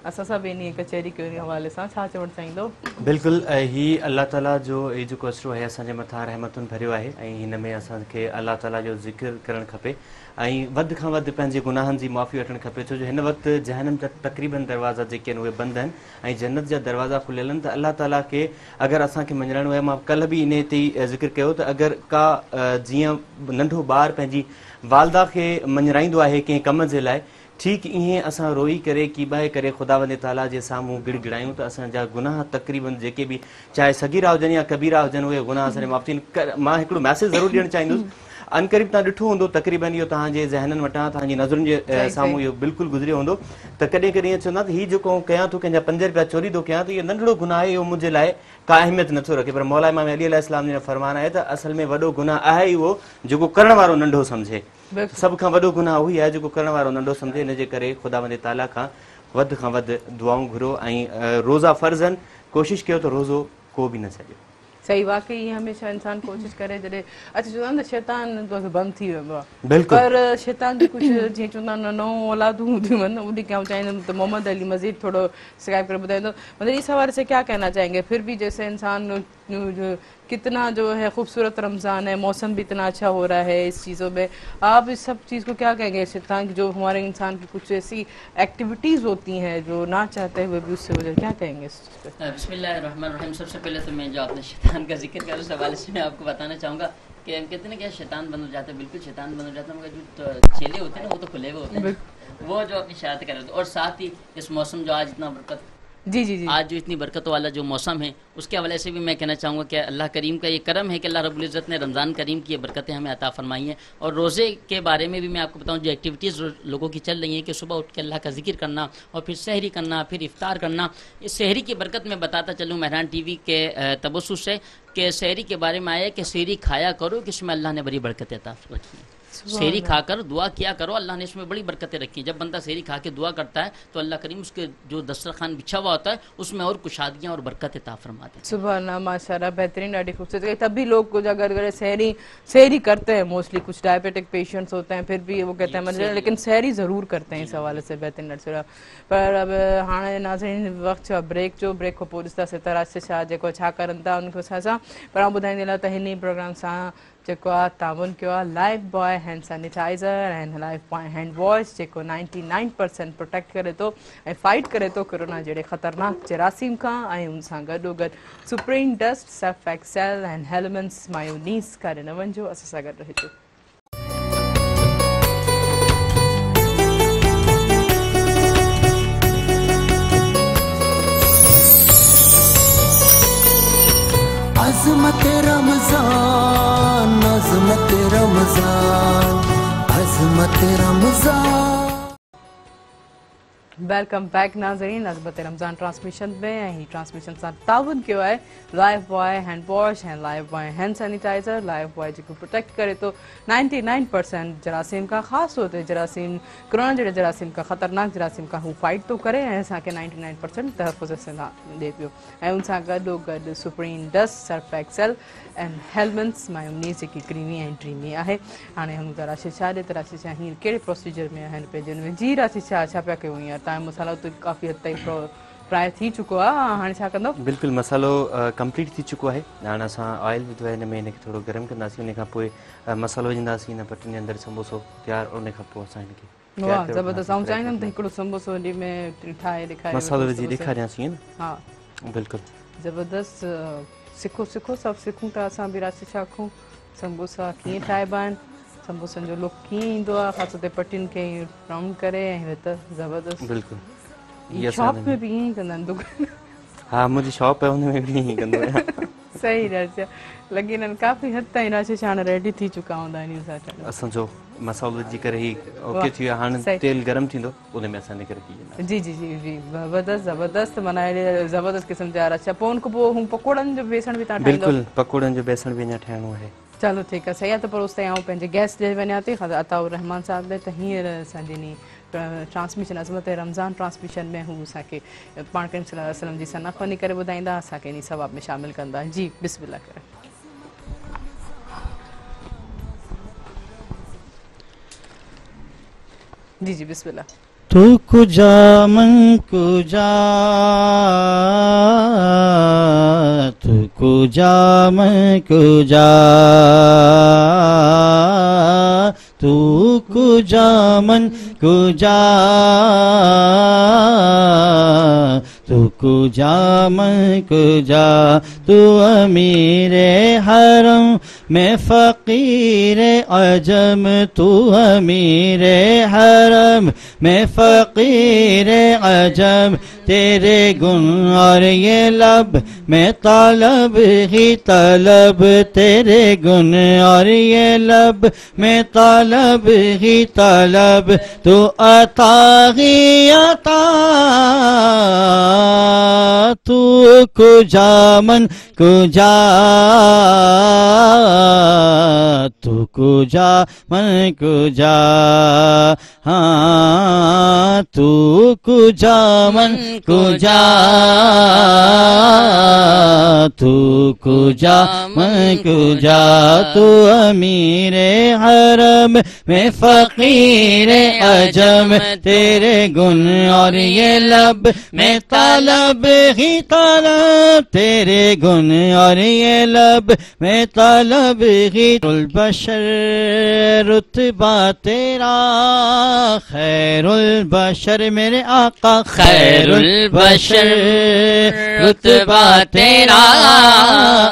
असां सभु इन कचहरी के हवाले सां छा चवणु चाहींदो? बिल्कुलु ही अल्लाह ताला जो ये जेको असरु आहे असांजे मथां रहमतुनि भरियो आहे ऐं हिन में असांखे अल्लाह ताला जो ज़िक्र करणु खपे ऐं वधि खां वधि पंहिंजे गुनाहनि जी माफ़ी वठणु खपे, छो जो हिन वक़्तु जहन्नम जा तक़रीबन दरवाज़ा जेके आहिनि उहे बंदि आहिनि ऐं जन्नत जा दरवाज़ा खुलियल आहिनि। त अल्लाह ताला खे अगरि असांखे मञणो आहे, मां कल्ह बि इन ते ई ज़िक्र कयो त अगरि का जीअं नंढो ॿारु पंहिंजी वालदा खे मञराईंदो आहे कंहिं कम जे लाइ, ठीक ईअं असां रोई करे कीॿाए करे ख़ुदावंद ताला जे साम्हूं गिड़गिड़ायूं त असांजा गुनाह तक़रीबन जेके बि चाहे सगीरा हुजनि या कबीरा हुजनि उहे गुनाह असांजे माफ़ थियनि। मां हिकिड़ो मैसेज ज़रूरु ॾियणु चाहींदुसि, अनक़रीब तव्हां ॾिठो हूंदो तक़रीबन इहो तव्हांजे ज़हननि वटां तव्हांजी नज़रुनि जे साम्हूं इहो बिल्कुलु गुज़रियो हूंदो त कॾहिं कॾहिं ईअं चवंदा त हीउ जेको कयां थो कंहिंजा 5 रुपया चोरी थो कयां त इहो नंढड़ो गुनाह आहे, इहो मुंहिंजे लाइ का अहमियत नथो रखे, पर मौला इमाम अली अलैहिस्सलाम जो फरमान आहे त असल में वॾो गुनाह आहे ई उहो जेको करण वारो नंढो सम्झे। सभ खां वॾो गुनाह उहो ई आहे जेको करण वारो नंढो सम्झे। हिन जे करे ख़ुदावंद ताला खां वधि दुआऊं घुरो ऐं रोज़ा फ़र्ज़ आहिनि, कोशिशि कयो त रोज़ो को बि न छॾियो। सही, वाकई हमेशह इंसान कोशिश करे जॾहिं अच्छा चवंदा आहिनि शैतान बंदि थी वेंदो आहे, पर शैतान जी कुझु जीअं चवंदा आहिनि नओं औलादूं हूंदियूं आहिनि, उन्हीं के चाहींदुमि त मोहम्मद अली मज़ीद थोड़ा स्क्राइब करे ॿुधाईंदो। मतलब इस हवाले से क्या कहना चाहेंगे? फिर भी जैसे इंसान कितना जो है खूबसूरत रमज़ान है, मौसम भी इतना अच्छा हो रहा है इस चीज़ों में, आप इस सब चीज़ को क्या कहेंगे? शैतान की जो हमारे इंसान की कुछ ऐसी एक्टिविटीज़ होती हैं जो ना चाहते हुए भी उससे वजह, क्या कहेंगे इस चीज़ पे? बिस्मिल्लाहिर्रहमानिर्रहीम। सबसे पहले तो मैं जो आपने शैतान का जिक्र किया उस हवाले से मैं आपको बताना चाहूँगा कि हम कहते हैं ना क्या शैतान बन जाता है, बिल्कुल शैतान बन जाता है, मगर जो चेले होते हैं ना वो तो खुले हुए होते हैं, वो जो अपनी शरारत कर रहे होते हैं। और साथ ही इस मौसम जो आज इतना बरकत जी, आज जो इतनी बरकतों वाला जो मौसम है उसके हवाले से भी मैं कहना चाहूँगा कि अल्लाह करीम का ये करम है कि अल्लाह रब्बुल इज़्ज़त ने रमज़ान करीम की ये बरकतें हमें अता फरमाई हैं। और रोज़े के बारे में भी मैं आपको बताऊँ जो एक्टिविटीज़ लोगों की चल रही हैं कि सुबह उठ के अल्लाह का जिक्र करना और फिर सहरी करना, फिर इफ्तार करना। इस सहरी की बरकत मैं बताता चलूँ मेहरान टीवी के तबस्सुस से कि सहरी के बारे में आया कि सहरी खाया करो कि इसमें अल्लाह ने बड़ी बरकतें अता रखी हैं। सेहरी खाकर दुआ किया करो, अल्लाह ने इसमें बड़ी बरकतें रखी। जब बंदा सेहरी खा के दुआ करता है तो अल्लाह करीम उसके जो दस्तरखान बिछा हुआ होता है उसमें और कुशादियाँ और बरकतें अता फरमाते हैं। सुभान अल्लाह, माशाल्लाह, बेहतरीन, ॾाढी खूबसूरत। तभी लोग कुछ अगर सहरी करते हैं, मोस्टली कुछ डायबिटिक पेशेंट्स होते हैं फिर भी वो कहते हैं लेकिन सहरी ज़रूर करते हैं, इस हवाले से बेहतरीन। पर अब हाँ नाज़रीन वक्त ब्रेक जो ब्रेक को पोइ ॾिसंदासीं तरह से छा जेको छा करनि था उनको सां पर आउं ॿुधाईंदी हलां त हिन प्रोग्राम सां जेको आहे ताउन कयो आहे लाइफ बॉय हैंड सैनिटाइज़र ऐं लाइफ बॉय हैंड वॉश जेको 99% प्रोटेक्ट करे थो ऐं फाइट करे थो कोरोना जहिड़े ख़तरनाक जरासीम खां। ऐं उन सां गॾोगॾु supreme dust, Surf Excel and Hellmann's mayonnaise करे न वञिजो, असां सां गॾु रहिजो। अज़मत रमज़ान, अज़मत रमज़ान, अज़मत रमज़ान। वेलकम बैक नाज़रीन, अज़मत रमज़ान ट्रांसमिशन में ऐं ट्रांसमिशन सां ताउन कयो आहे लाइफ बॉय हैंड वॉश ऐं Lifebuoy hand sanitiser. Lifebuoy जेको प्रोटेक्ट करे थो 99% जरासीम खां, ख़ासि तौर ते जरासीम कोरोना जहिड़े जरासीम खां, ख़तरनाक जरासीम खां हू फाइट थो करे ऐं असांखे 99% तहफ़ुज़ ॾिए पियो। ऐं उन सां गॾोगॾु supreme dust, Surf Excel and Hellmann's mayonnaise जेकी क्रीमी ऐं ड्रीमी आहे। हाणे हम राशिद छा ॾे त राशिद छा हींअर कहिड़े प्रोसीजर में आहिनि पंहिंजे हुन में? जी राशिद छा पिया कयूं हींअर? तव्हां मसालो त काफ़ी हद ताईं फ्राई थी चुको आहे, हाणे छा कंदो? बिल्कुलु मसालो कंप्लीट थी चुको आहे। हाणे असां ऑयल विधो आहे हिन में, हिनखे थोरो गरम कंदासीं, उन खां पोइ मसालो विझंदासीं हिन पटनि जे अंदरि, संबोसो तयारु, उन खां पोइ असां हिनखे वाह ज़बरदस्त। आउं चाहींदमि त हिकिड़ो संबोसो हुन में ठाहे ॾेखारे, मसालो विझी ॾेखारियासीं न। हा बिल्कुलु ज़बरदस्त, सिखो सभु सिखूं था असां बि राशिद छा खां संबोसा कीअं ठाहिबा आहिनि, संबोसनि जो लुक कीअं ईंदो आहे, ख़ासि तौर ते पटियुनि खे राउंड करे ऐं त ज़बरदस्त। बिल्कुुलु शॉप में भी ईअं कंदा आहिनि दुकान? हाँ मुंहिंजी शॉप आहे, हुन में बि ईअं कंदो आहियां। सही राशिद, लॻी वञनि काफ़ी हद ताईं राशिद हाणे रेडी थी चुका हूंदा आहिनि सां। असांजो मसालो विझी करे ही ओके थी वियो, हाणे तेल गरम थींदो उन में असां निकिरी वेंदा। जी जी जी जी ज़बरदस्त माना ज़बरदस्त क़िस्म जा। अच्छा पोइ उन खां पोइ हू पकोड़नि जो बेसण बि तव्हां ठाहींदो? बिल्कुलु, पकोड़नि जो बेसण बि अञा ठाहिणो आहे। चलो ठीकु आहे, सही आहे। त पर उस ताईं आउं पंहिंजे गेस्ट ॾे वञा थी अताउर रहमान साहब ॾे, त हींअर असांजी नी ट्रांसमिशन अज़मत रमज़ान ट्रांसमिशन में हू असांखे पाण करीम सल्लल्लाहु अलैहि वसल्लम जी सनख़ वञी करे ॿुधाईंदा, असांखे इन सवाब में शामिलु कंदा। जी बिस्मिल्लाह करे। जी जी बिस्मिल्लाह। تو کجا من کجا تو کجا من کجا تو کجا من کجا تو کجا من کجا تو امیر حرم میں فقیر عجم تو امیر حرم میں فقیر عجم تیرے گن اور یہ لب میں طالب ہی طلب تیرے گن اور یہ لب میں طالب ہی طلب تو عطا ہی عطا تو کجا من کجا تو کجا من کجا ہاں تو کجا من کجا تو کجا من کجا تو امیر حرم میں فقیر عجم تیرے گن اور یہ لب میں طالب ہی طالب تیرے گن اور یہ لب میں طالب ہی البشر رتبہ تیرا خیر البشر میرے آقا خیر البشر رتبہ تیرا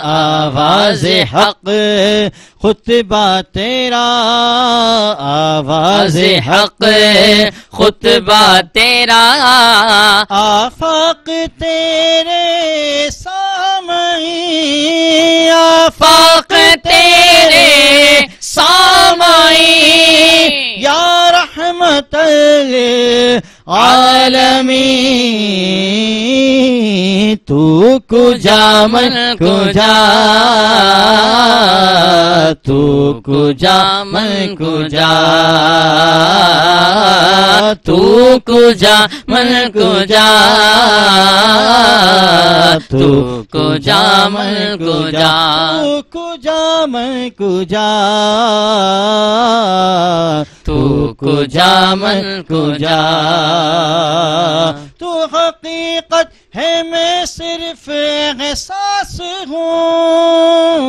آواز حق خطبہ تیرا آواز حق خطبہ تیرا آفاق تیرے سامعین آفاق تیرے سامعین یا رحمت للعالمین تو کجا من کجا تو کجا من کجا تو کجا من کجا تو کجا من کجا تو کجا من کجا تو کجا من کجا تو حقیقت ہے میں صرف احساس ہوں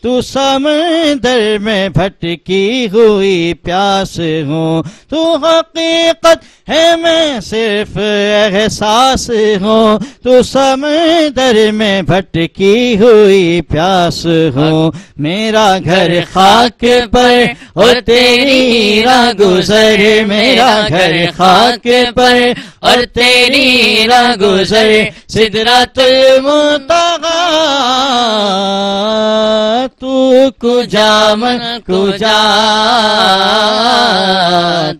تو سمندر میں بھٹکی ہوئی پیاس ہوں تو حقیقت ہے میں صرف احساس ہوں تو سمندر میں بھٹکی ہوئی پیاس ہوں میرا گھر خاک پر اور تیری راہ گزر میرا گھر خاک پر اور تیری راہ گزر سدرۃ المنتہی تو کجا من کجا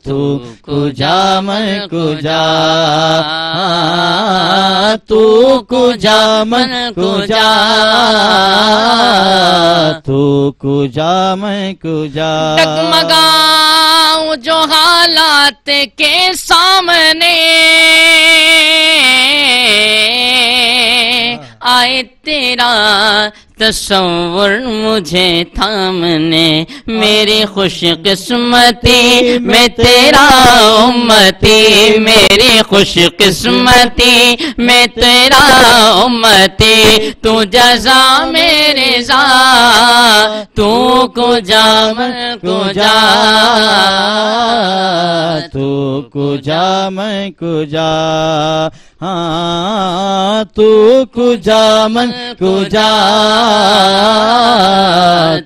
تو کجا من کجا تو کجا من کجا تو کجا من کجا ڈگمگاؤں جو حالات کے سامنے آئے تیرا تصور مجھے تھامنے میری خوش قسمتی میں تیرا امتی میری خوش قسمتی میں تیرا امتی تو جزا میرے رضا تو کجا من کجا تو کجا من کجا ہاں تو کجا من کجا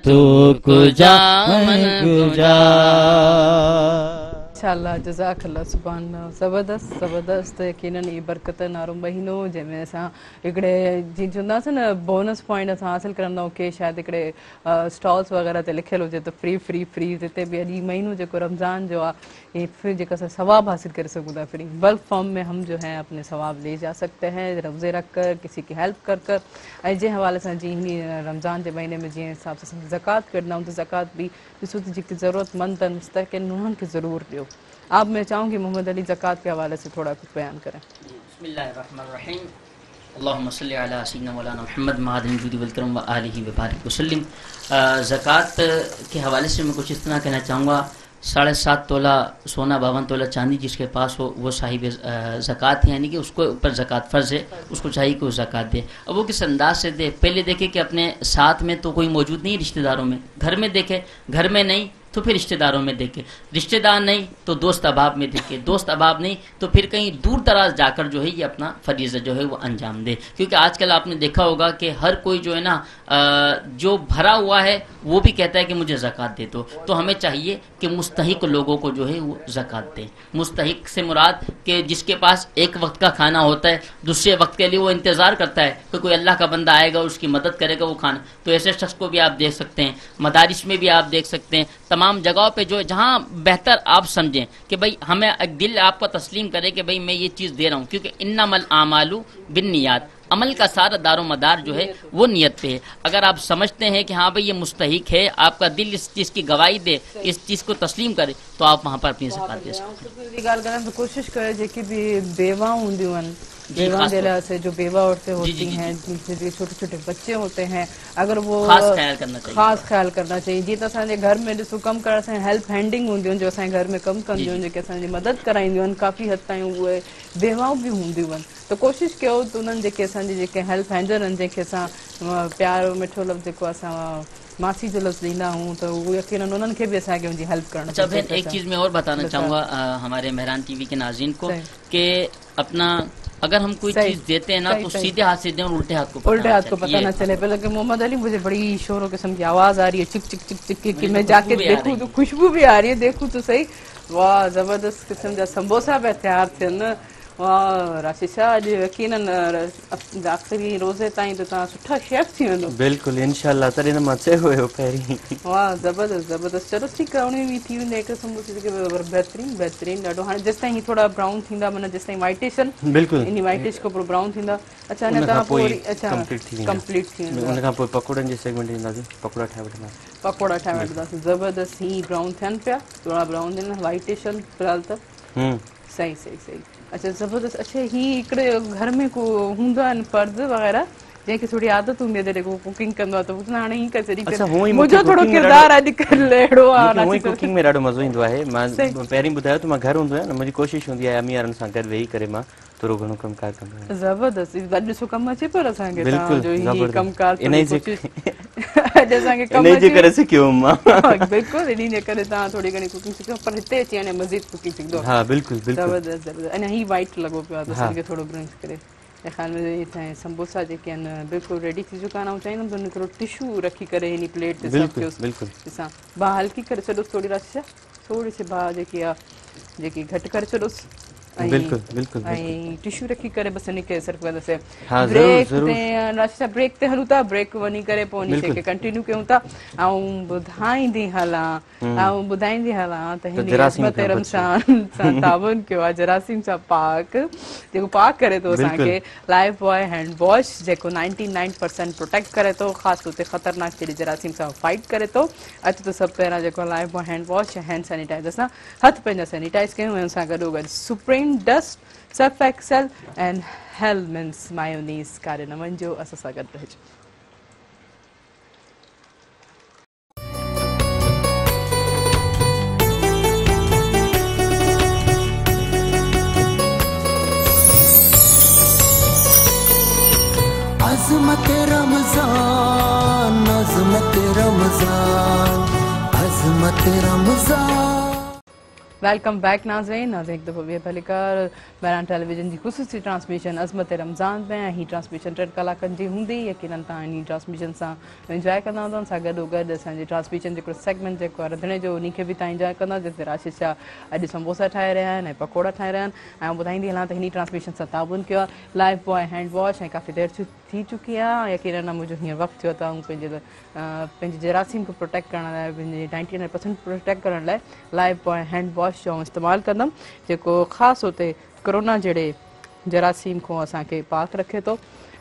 تو کجا من کجا انشاءاللہ جزاک اللہ سبحان اللہ زبردست زبردست یقیناً یہ برکت نارو مہینو جنہیں اساں اکڑے جی چوندا سے نا بونس پوائنٹ اساں حاصل کرنا کہ شاید اکڑے سٹالس وغیرہ تے لکھل ہو جائے تو فری فری فری تے بھی اجی مہینو جو رمضان جو یہ پھر جو ثواب حاصل کر سکوں گا فری بلک فارم میں ہم جو ہیں اپنے ثواب لے جا سکتے ہیں روزے رکھ کر کسی کی ہیلپ کر کر جی حوالے سے جی رمضان کے مہینے میں جی حساب سے زکوٰۃ کرنا ہوں تو زکوٰۃ بھی جس وقت جی کی ضرورت مند مستحقین انہوں کی ضرور دیو آپ میں چاہوں گی محمد علی زکوٰۃ کے حوالے سے تھوڑا کچھ بیان کریں بسم اللہ الرحمن الرحیم اللہم صلی علی سیدنا مولانا محمد معدن الجود والکرم و آلہ وبارک وسلم زکوٰۃ کے حوالے سے میں کچھ اس طرح کہنا چاہوں گا 7.5 तोला सोना 52 तोला चांदी जिसके पास हो वो साहिब ज़कात है, यानी कि उसको ऊपर ज़कात फ़र्ज़ है, उसको चाहिए कि वो ज़कात दे। अब वो किस अंदाज से दे, पहले देखे कि अपने साथ में तो कोई मौजूद नहीं, रिश्तेदारों में, घर में देखे, घर में नहीं तो फिर रिश्तेदारों में देखे, रिश्तेदार नहीं तो दोस्त अहबाब में देखे, दोस्त अहबाब नहीं तो फिर कहीं दूर दराज जाकर जो है ये अपना फरीज़ा जो है वो अंजाम दे। क्योंकि आजकल आपने देखा होगा कि हर कोई जो है ना जो भरा हुआ है वो भी कहता है कि मुझे ज़कात दे दो। तो हमें चाहिए कि मुस्तहिक लोगों को जो है वो ज़कात दे। मुस्तहिक से मुराद कि जिसके पास एक वक्त का खाना होता है, दूसरे वक्त के लिए वो इंतज़ार करता है कि कोई अल्लाह का बंदा आएगा उसकी मदद करेगा वो खाना, तो ऐसे शख्स को भी आप देख सकते हैं। मदारिस में भी आप देख सकते हैं, तमाम जगहों पे जो जहाँ बेहतर आप समझें कि भाई हमें एक दिल आपको तस्लीम करे कि भाई मैं ये चीज़ दे रहा हूँ, क्योंकि इन्नमल आमालु बिन्नियात, अमल का सारा दारो मदार जो है वो नियत पे है। अगर आप समझते हैं कि हाँ भाई ये मुस्तहिक है, आपका दिल इस चीज़ की गवाही दे, इस चीज़ को तस्लीम करे, तो आप वहाँ पर अपनी ज़कात दे सकते हैं। तो कोशिश करें जेकी भी बेवा होंदियूं आहिनि, बेवा जे लाइ से जो बेवा औरतें होती हैं, जिनके छोटे छोटे बच्चे होते हैं, अगर वो खास ख्याल करना चाहिए, खास ख्याल करना चाहिए। जीअं त असांजे घर में ॾिसो कमु करण सां हेल्प हैंडिंग हूंदियूं आहिनि, जो असांजे घर में कमु कंदियूं आहिनि, जेके असांजी मदद कराईंदियूं आहिनि, काफ़ी हद ताईं उहे बेवाऊं बि हूंदियूं आहिनि। त कोशिशि कयो त उन्हनि जेके असांजी जेके हेल्प हैंडर आहिनि, जंहिंखे असां प्यारो मिठो लफ़्ज़ जेको असां मासी जो लफ्ज़ ॾींदा हूँ, तो वो यकीनन उन्हनि खे बि असांखे उनजी हेल्प करणु। अच्छा बहन, एक चीज़ मैं और बताना चाहूँगा हमारे मेहरान टीवी के नाज़रीन को कि अपना अगर हम कोई चीज देते हैं ना तो सीधे हाथ से दें और उल्टे हाथ को पता ना चले। पहले कि मोहम्मद अली मुझे बड़ी शोरों किस्म की आवाज आ रही है, चिक चिक चिक चिक कि मैं जाके देखूं तो खुशबू भी आ रही है, देखूं तो सही। वाह जबरदस्त किस्म जा समोसा भी तैयार थियनि। वाह राशिशा अॼु यकीनन आख़िरी रोज़े ताईं त तव्हां सुठा शेफ थी वेंदो। बिल्कुलु इंशाल्लाह, तॾहिं त मां चयो हुयो पहिरीं। वाह जबरदस्त जबरदस्त, चलो ठीकु आहे, उन बि थी वेंदे हिकु समोसे जेके बहितरीन बहितरीन ॾाढो। हाणे जेसि ताईं थोरा ब्राउन थींदा, माना जेसि ताईं वाइटिश आहिनि, बिल्कुलु इन वाइटिश खां पोइ ब्राउन थींदा। अच्छा अञा तव्हां पोइ अच्छा कंप्लीट थी वेंदा, उन खां पोइ पकोड़नि जी सेगमेंट ईंदासीं, पकोड़ा ठाहे वठंदासीं, पकोड़ा ठाहे वठंदासीं। ज़बरदस्त ही ब्राउन थियनि पिया, थोरा ब्राउन थियनि, वाइटिश आहिनि फ़िलहाल त। सही सही सही, अच्छा ज़बरदस्त। अच्छा ही हिकिड़े घर में को हूंदा आहिनि पर्द वग़ैरह जंहिंखे थोरी आदत हूंदी आहे, जॾहिं को कुकिंग कंदो आहे त पुछंदा हाणे हीअं करे छॾी, मुंहिंजो थोरो किरदारु अॼुकल्ह अहिड़ो आहे। कुकिंग में ॾाढो मज़ो ईंदो आहे। मां पहिरीं ॿुधायो त मां घर हूंदो आहियां न, मुंहिंजी कोशिशि हूंदी आहे अमी वारनि सां गॾु वेही करे मां थोरो घणो कमकार कंदो आहियां। ज़बरदस्त, अॼु ॾिसो कमु अचे पियो असांखे, तव्हांजो ही कमकार इन जे अॼु करे सिखियो मां। बिल्कुुलु इन जे करे तव्हां थोरी घणी कुकिंग सिखियो, पर हिते अची हाणे मज़ीद कुकिंग सिखंदो। हा बिल्कुलु बिल्कुलु ज़बरदस्त ज़बरदस्त। अञा ही वाइट लॻो पियो आहे त असांखे थोरो ब्रंच करे ऐं ख़्याल में इहे समोसा जेके आहिनि बिल्कुलु रेडी थी चुका आहिनि। ऐं चाहींदुमि त हुन हिकिड़ो टिशू रखी करे हिन प्लेट ते सर्व कयोसि। ॾिसां भाउ हल्की करे छॾोसि थोरी राशिशा, थोरी सी भाउ जेकी आहे जेकी घटि करे छॾोसि, ऐं टिशू रखी करे बसि हिनखे सर्व कंदासीं। ब्रेक ते राशिशा ब्रेक ते हलूं था, ब्रेक वञी करे पोइ हिन शइ खे कंटिन्यू कयूं था। ऐं ॿुधाईंदी हलां त हिन इस्मत रमज़ान सां ताउन कयो आहे जरासीम सां पाक, जेको पाक करे थो असांखे लाइफ बॉय हैंड वॉश, जेको 99% प्रोटेक्ट करे थो, ख़ासि तौर ते ख़तरनाक जहिड़ी जरासीम सां फाइट करे थो। अचो त सभु पहिरां जेको लाइफ बॉय हैंड वॉश या हैंड सैनिटाइज़र सां हथ पंहिंजा सैनिटाइज़ कयूं, ऐं सां गॾोगॾु supreme dust, Surf Excel and Hellmann's mayonnaise कारे न वञिजो, असां सां गॾु रहिजो। अज़मत रमज़ान, अज़मत रमज़ान, अज़मत रमज़ान। वेलकम बैक नाज़रीन, एक दफ़ो ॿिए भलीकार बहरान टेलीविजन जी ख़ुसूसी ट्रांसमिशन अज़मत रमज़ान में ही ट्रांसमिशन 3 कलाकनि जी हूंदी। यकीनन तव्हां इन ट्रांसमिशन सां इंजॉय कंदा हूंदव। सां गॾोगॾु असांजे ट्रांसमिशन जेको सेगमेंट जेको आहे रंधिणे जो, उन खे बि तव्हां इंजॉय कंदा, जिते राशिशा अॼु समोसा ठाहे रहिया आहिनि ऐं पकोड़ा ठाहे रहिया आहिनि। ऐं ॿुधाईंदी हलां त हिन ट्रांसमिशन सां ताउन कयो आहे लाइफ बॉय हैंड वॉश, ऐं काफ़ी देरि थी चुकी आहे। यकीनन मुंहिंजो हींअर वक़्तु थियो त पंहिंजे जरासीम खे प्रोटेक्ट करण लाइ, पंहिंजे 99% प्रोटेक्ट करण लाइ लाइफ बॉय हैंड वॉश जो इस्तेमालु कंदमि, जेको ख़ासि तौर ते कोरोना जहिड़े जरासीम खां असांखे पाक रखे थो।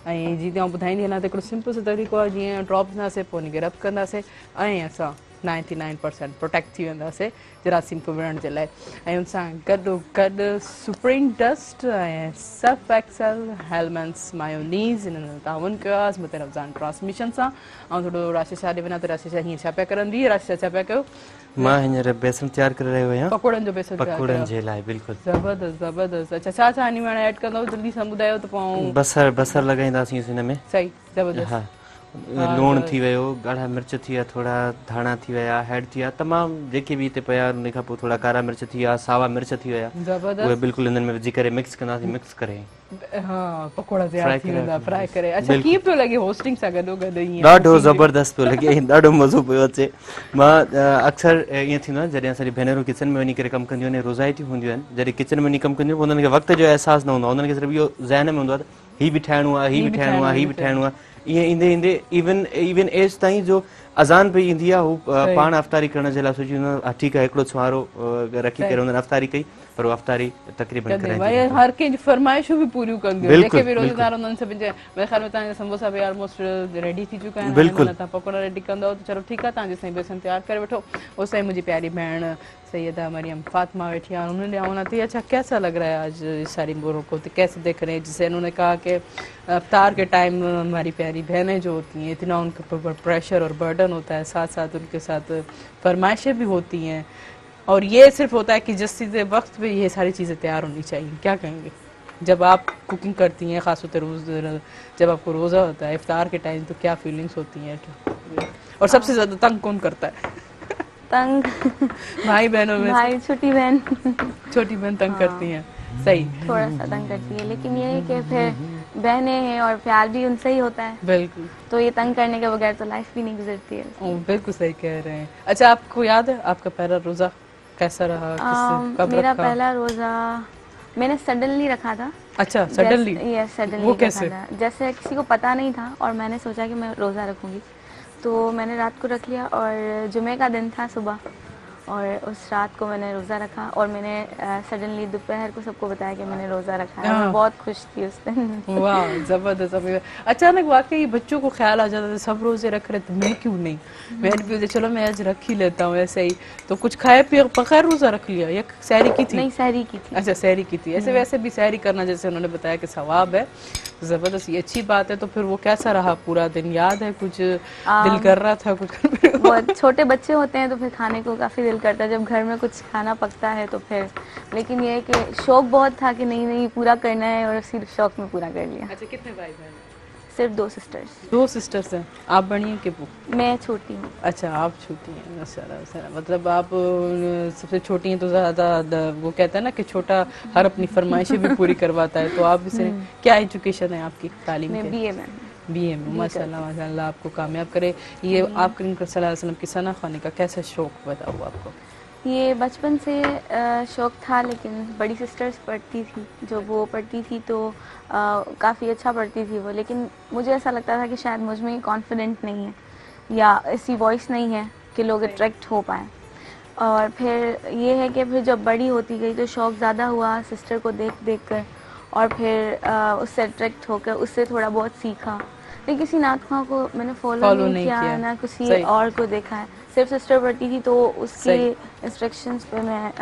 ऐं जीअं ॿुधाईंदी हलां त हिकिड़ो सिंपल सो तरीक़ो आहे, जीअं ड्रॉप ॾींदासीं पोइ हुनखे रब कंदासीं ऐं असां 99% प्रोटेक्ट थी वेंदासीं जरासीम को विढ़ण जे लाइ ऐं उन सां गॾो गॾु सुप्रीम डस्ट ऐं सर्फ एक्सल हेलमेंट्स मायोनीज़ इन्हनि ताउन कयो आहे अज़मत रमज़ान ट्रांसमिशन सां ऐं थोरो राशिद शाह ॾे वञा त राशिद शाह हीअं छा पिया करंदी राशिद शाह छा पिया कयो मां हींअर बेसन तयारु करे रहियो आहियां पकोड़नि जो बेसन पकोड़नि जे लाइ बिल्कुलु ज़बरदस्त ज़बरदस्त अच्छा छा छा हिन में हाणे ऐड कंदव जल्दी सां ॿुधायो त पोइ बसर लॻाईंदासीं हिन में सही ज़बरदस्त हा लूण थी वियो ॻाढ़ा मिर्च थी विया थोरा धाणा थी विया हेड थी विया तमामु जेके बि हिते पिया उन खां पोइ थोरा कारा मिर्च थी विया सावा मिर्च थी विया उहे बिल्कुलु हिननि में विझी करे मिक्स कंदासीं मिक्स करे हा पकोड़ा तयार थी वेंदा फ्राई करे अच्छा कीअं पियो लॻे होस्टिंग सां गॾो गॾु ईअं ॾाढो ज़बरदस्त पियो लॻे ॾाढो मज़ो पियो अचे मां अक्सर ईअं थींदो आहे जॾहिं असांजी भेनरूं किचन में वञी करे कमु कंदियूं आहिनि रोज़ाइतियूं हूंदियूं आहिनि जॾहिं किचन में वञी कमु कंदियूं आहिनि उन्हनि खे वक़्त जो अहसासु न हूंदो आहे उन्हनि खे सिर्फ़ु इहो ज़हन में हूंदो आहे त हीअ बि ठाहिणो आहे हीअ बि ठाहिणो आहे हीअ बि ठाहिणो आहे ईअं ईंदे ईंदे इवन एज ताईं जो अज़ान पई ईंदी आहे हू पाण अफ़्तारी करण जे लाइ सोची ठीकु आहे हिकिड़ो छुहारो रखी करे हुननि अफ़्तारी कई पर उहा अफ़्तारी तक़रीबन हर कंहिंजी फरमाइशूं बि पूरियूं कंदियूं जेके बि रोज़गार उन्हनि सभिनि जे मेरे ख़्याल में तव्हांजा समोसा बि ऑलमोस्ट रेडी थी चुका आहिनि बिल्कुलु तव्हां पकोड़ा रेडी कंदव त चलो ठीकु आहे तव्हां जेसिताईं बेसन तयारु करे वठो ओसिताईं मुंहिंजी प्यारी भेण सैयदा मरियम फातिमा बैठी है उन्होंने आना थी अच्छा कैसा लग रहा है आज सारी बोरों को तो कैसे देख रहे हैं जिसे उन्होंने कहा कि अफ्तार के टाइम हमारी प्यारी बहनें जो होती हैं इतना उनके ऊपर प्रेशर और बर्डन होता है साथ साथ उनके साथ फरमाइशें भी होती हैं और ये सिर्फ होता है कि जिस चीज़ वक्त पे ये सारी चीज़ें तैयार होनी चाहिए क्या कहेंगे जब आप कुकिंग करती हैं ख़ास तौर रोज़ जब आपको रोज़ा होता है इफ्तार के टाइम तो क्या फीलिंग्स होती हैं और सबसे ज़्यादा तंग कौन करता है तंग भाई बहनों में भाई छोटी बहन तंग करती हैं सही थोड़ा सा तंग करती है लेकिन ये है कि फिर बहनें हैं और प्यार भी उनसे ही होता है बिल्कुल तो ये तंग करने के बगैर तो लाइफ भी नहीं गुजरती है बिल्कुल सही कह रहे हैं अच्छा आपको याद है आपका पहला रोज़ा कैसा रहा कब मेरा रखा? पहला रोज़ा मैंने सडनली रखा था अच्छा सडनली यस सडनली वो कैसे जैसे किसी को पता नहीं था और मैंने सोचा कि मैं रोज़ा रखूंगी तो मैंने रात को रख लिया और जुमे का दिन था सुबह और उस रात को मैंने रोज़ा रखा और मैंने सडनली दोपहर को सबको बताया कि मैंने रोज़ा रखा है मैं बहुत खुश थी उस दिन वाह ज़बरदस्त अचानक वाकई बच्चों को ख्याल आ जाता था सब रोज़े रख रहे तो मैं क्यों नहीं मैं भी चलो मैं आज रख ही लेता हूँ ऐसे ही तो कुछ खाए पिए बगैर रोज़ा रख लिया या सहरी की थी नहीं सहरी की थी अच्छा सहरी की थी ऐसे वैसे भी सहरी करना जैसे उन्होंने बताया कि सवाब है ज़बरदस्त ये अच्छी बात है तो फिर वो कैसा रहा पूरा दिन याद है कुछ दिल कर रहा था कुछ बहुत छोटे बच्चे होते हैं तो फिर खाने को काफ़ी दिल करता है जब घर में कुछ खाना पकता है तो फिर लेकिन ये है कि शौक बहुत था कि नहीं पूरा करना है और सिर्फ शौक में पूरा कर लिया अच्छा कितने भाई बहन सिर्फ दो सिस्टर्स हैं आप बड़ी हैं कि मैं छोटी हूँ अच्छा आप छोटी हैं माशाल्लाह मतलब आप सबसे छोटी हैं तो ज़्यादा वो कहता है ना कि छोटा हर अपनी फरमाइशें भी पूरी करवाता है तो आप इसे क्या एजुकेशन है आपकी तालीम में BA में माशाल्लाह माशाल्लाह आपको कामयाब करे ये आप करीम सल्लल्लाहु अलैहि वसल्लम की सना खाने का कैसा शौक बताओ आपको ये बचपन से शौक़ था लेकिन बड़ी सिस्टर्स पढ़ती थी जो वो पढ़ती थी तो काफ़ी अच्छा पढ़ती थी वो लेकिन मुझे ऐसा लगता था कि शायद मुझ में कॉन्फिडेंट नहीं है या ऐसी वॉइस नहीं है कि लोग अट्रैक्ट हो पाएँ और फिर ये है कि फिर जब बड़ी होती गई तो शौक़ ज़्यादा हुआ सिस्टर को देख कर और फिर उससे अट्रैक्ट होकर उससे थोड़ा बहुत सीखा लेकिन किसी नातख़्वाह को मैंने फॉलो नहीं किया ना किसी और को देखा है सिर्फ सिस्टर पढ़ती थी तो उसके इंस्ट्रक्शंस पे मैं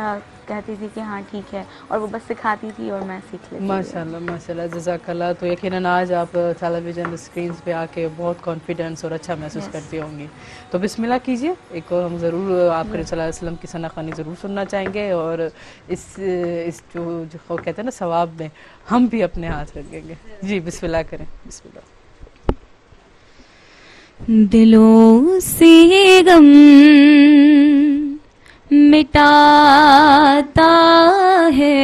कहती थी कि हाँ ठीक है और वो बस सिखाती थी और मैं सीख लेती माशाल्लाह माशाल्लाह जज़ाकल्लाह तो यकीनन आज आप टेलीविज़न स्क्रीन्स पे आके बहुत कॉन्फिडेंस और अच्छा महसूस करती होंगी तो बिस्मिल्लाह कीजिए एक और हम ज़रूर आप करीम सल्लल्लाहु अलैहि वसल्लम की सना खानी ज़रूर सुनना चाहेंगे और इस जो कहते हैं ना सवाब में हम भी अपने हाथ रखेंगे जी बिस्मिल्लाह करें बिस्मिल्लाह दिलों से गम मिटाता है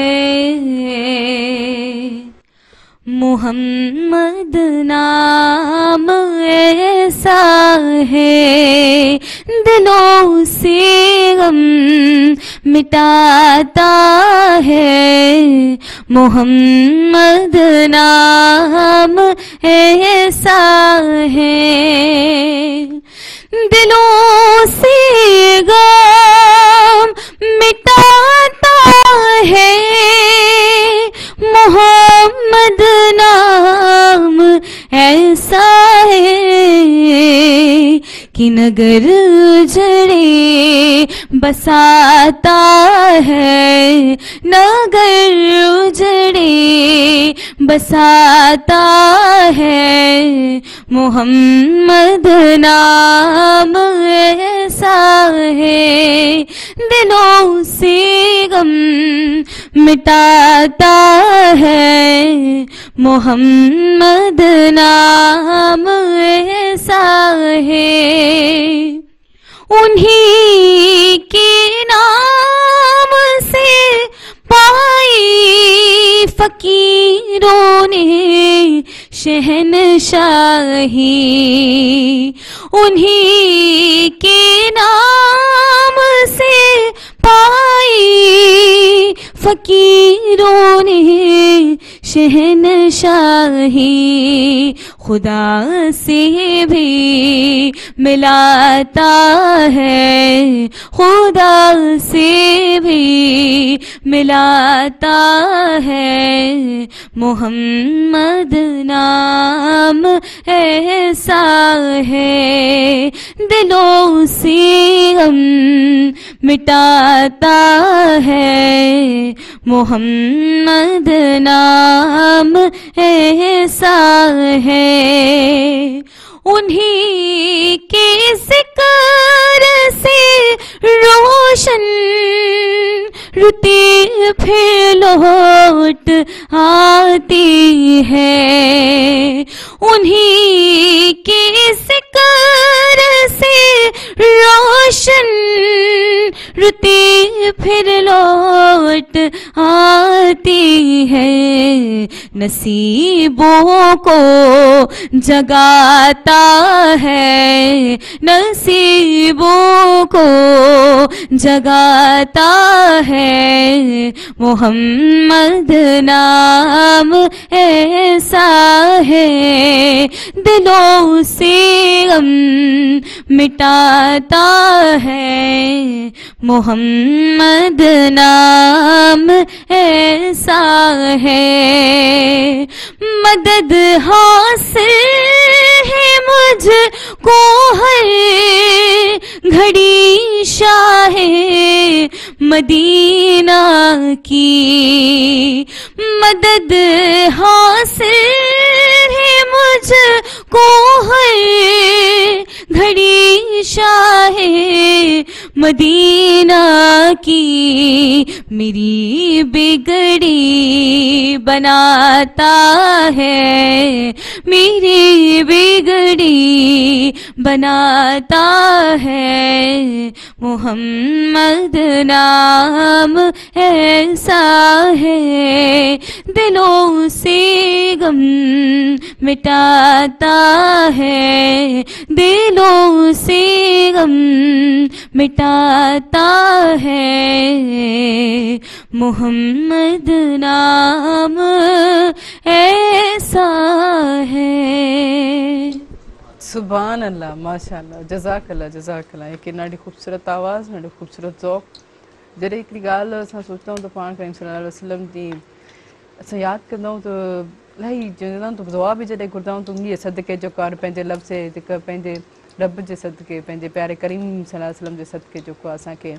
मोहम्मद नाम ऐसा है दिलों से गम मिटाता है मोहम्मद नाम ऐसा है दिलों से गम मिटाता है मोहम्मद नाम ऐसा है कि नगर उजड़े बसाता है, नगर उजड़े बसाता है, मोहम्मद नाम ऐसा है, दिलों से गम मिटाता है, मोहम्मद नाम ऐसा है। उन्हीं के नाम से पाई फकीरों ने शहनशाही, उन्हीं के नाम से पाई फकीरों ने शहनशाही, खुदा से भी मिलाता है, खुदा से भी मिलाता है, मोहम्मद नाम ऐसा है, दिलों से हम मिटाता है, मोहम्मद नाम ऐसा है। उन्हीं के ज़िक्र से रोशन रुते फिर लौट आती है, उन्हीं के ज़िक्र से रोशन रुते फिर लौट आती है, नसीबों को जगाता है, नसीबों को जगाता है, मोहम्मद नाम ऐसा है, दिलों से गम मिटाता है, मोहम्मद नाम ऐसा है। मदद हासिल है मुझको हर घड़ी शाहे मदीना की, मदद हासिल है मुझको हर घड़ी शाहे मदीना की, मेरी बिगड़ी बनाता है, मेरी बिगड़ी बनाता है, मोहम्मद नाम ऐसा है, दिलों से गम मिटाता है, दिलों से गम मिटाता है, मोहम्मद नाम ऐसा है। सुभान अल्लाह, माशाअल्लाह, जज़ाकल्लाह जज़ाकल्लाह। एक ॾाढी ख़ूबसूरत आवाज़, ॾाढो ख़ूबसूरत ज़ौक़। जॾहिं हिकिड़ी ॻाल्हि असां सोचूं त पाण करीम सल्लल्लाहु अलैहि वसल्लम जी असां यादि कंदा आहियूं त इलाही चवंदा आहिनि त दुआ बि जॾहिं घुरंदा आहियूं त उन सदके जेको आहे पंहिंजे लफ़्ज़ जेका पंहिंजे रब जे सदके, पंहिंजे प्यारे करीम सल्लल्लाहु अलैहि वसल्लम जे सदके जेको आहे असांखे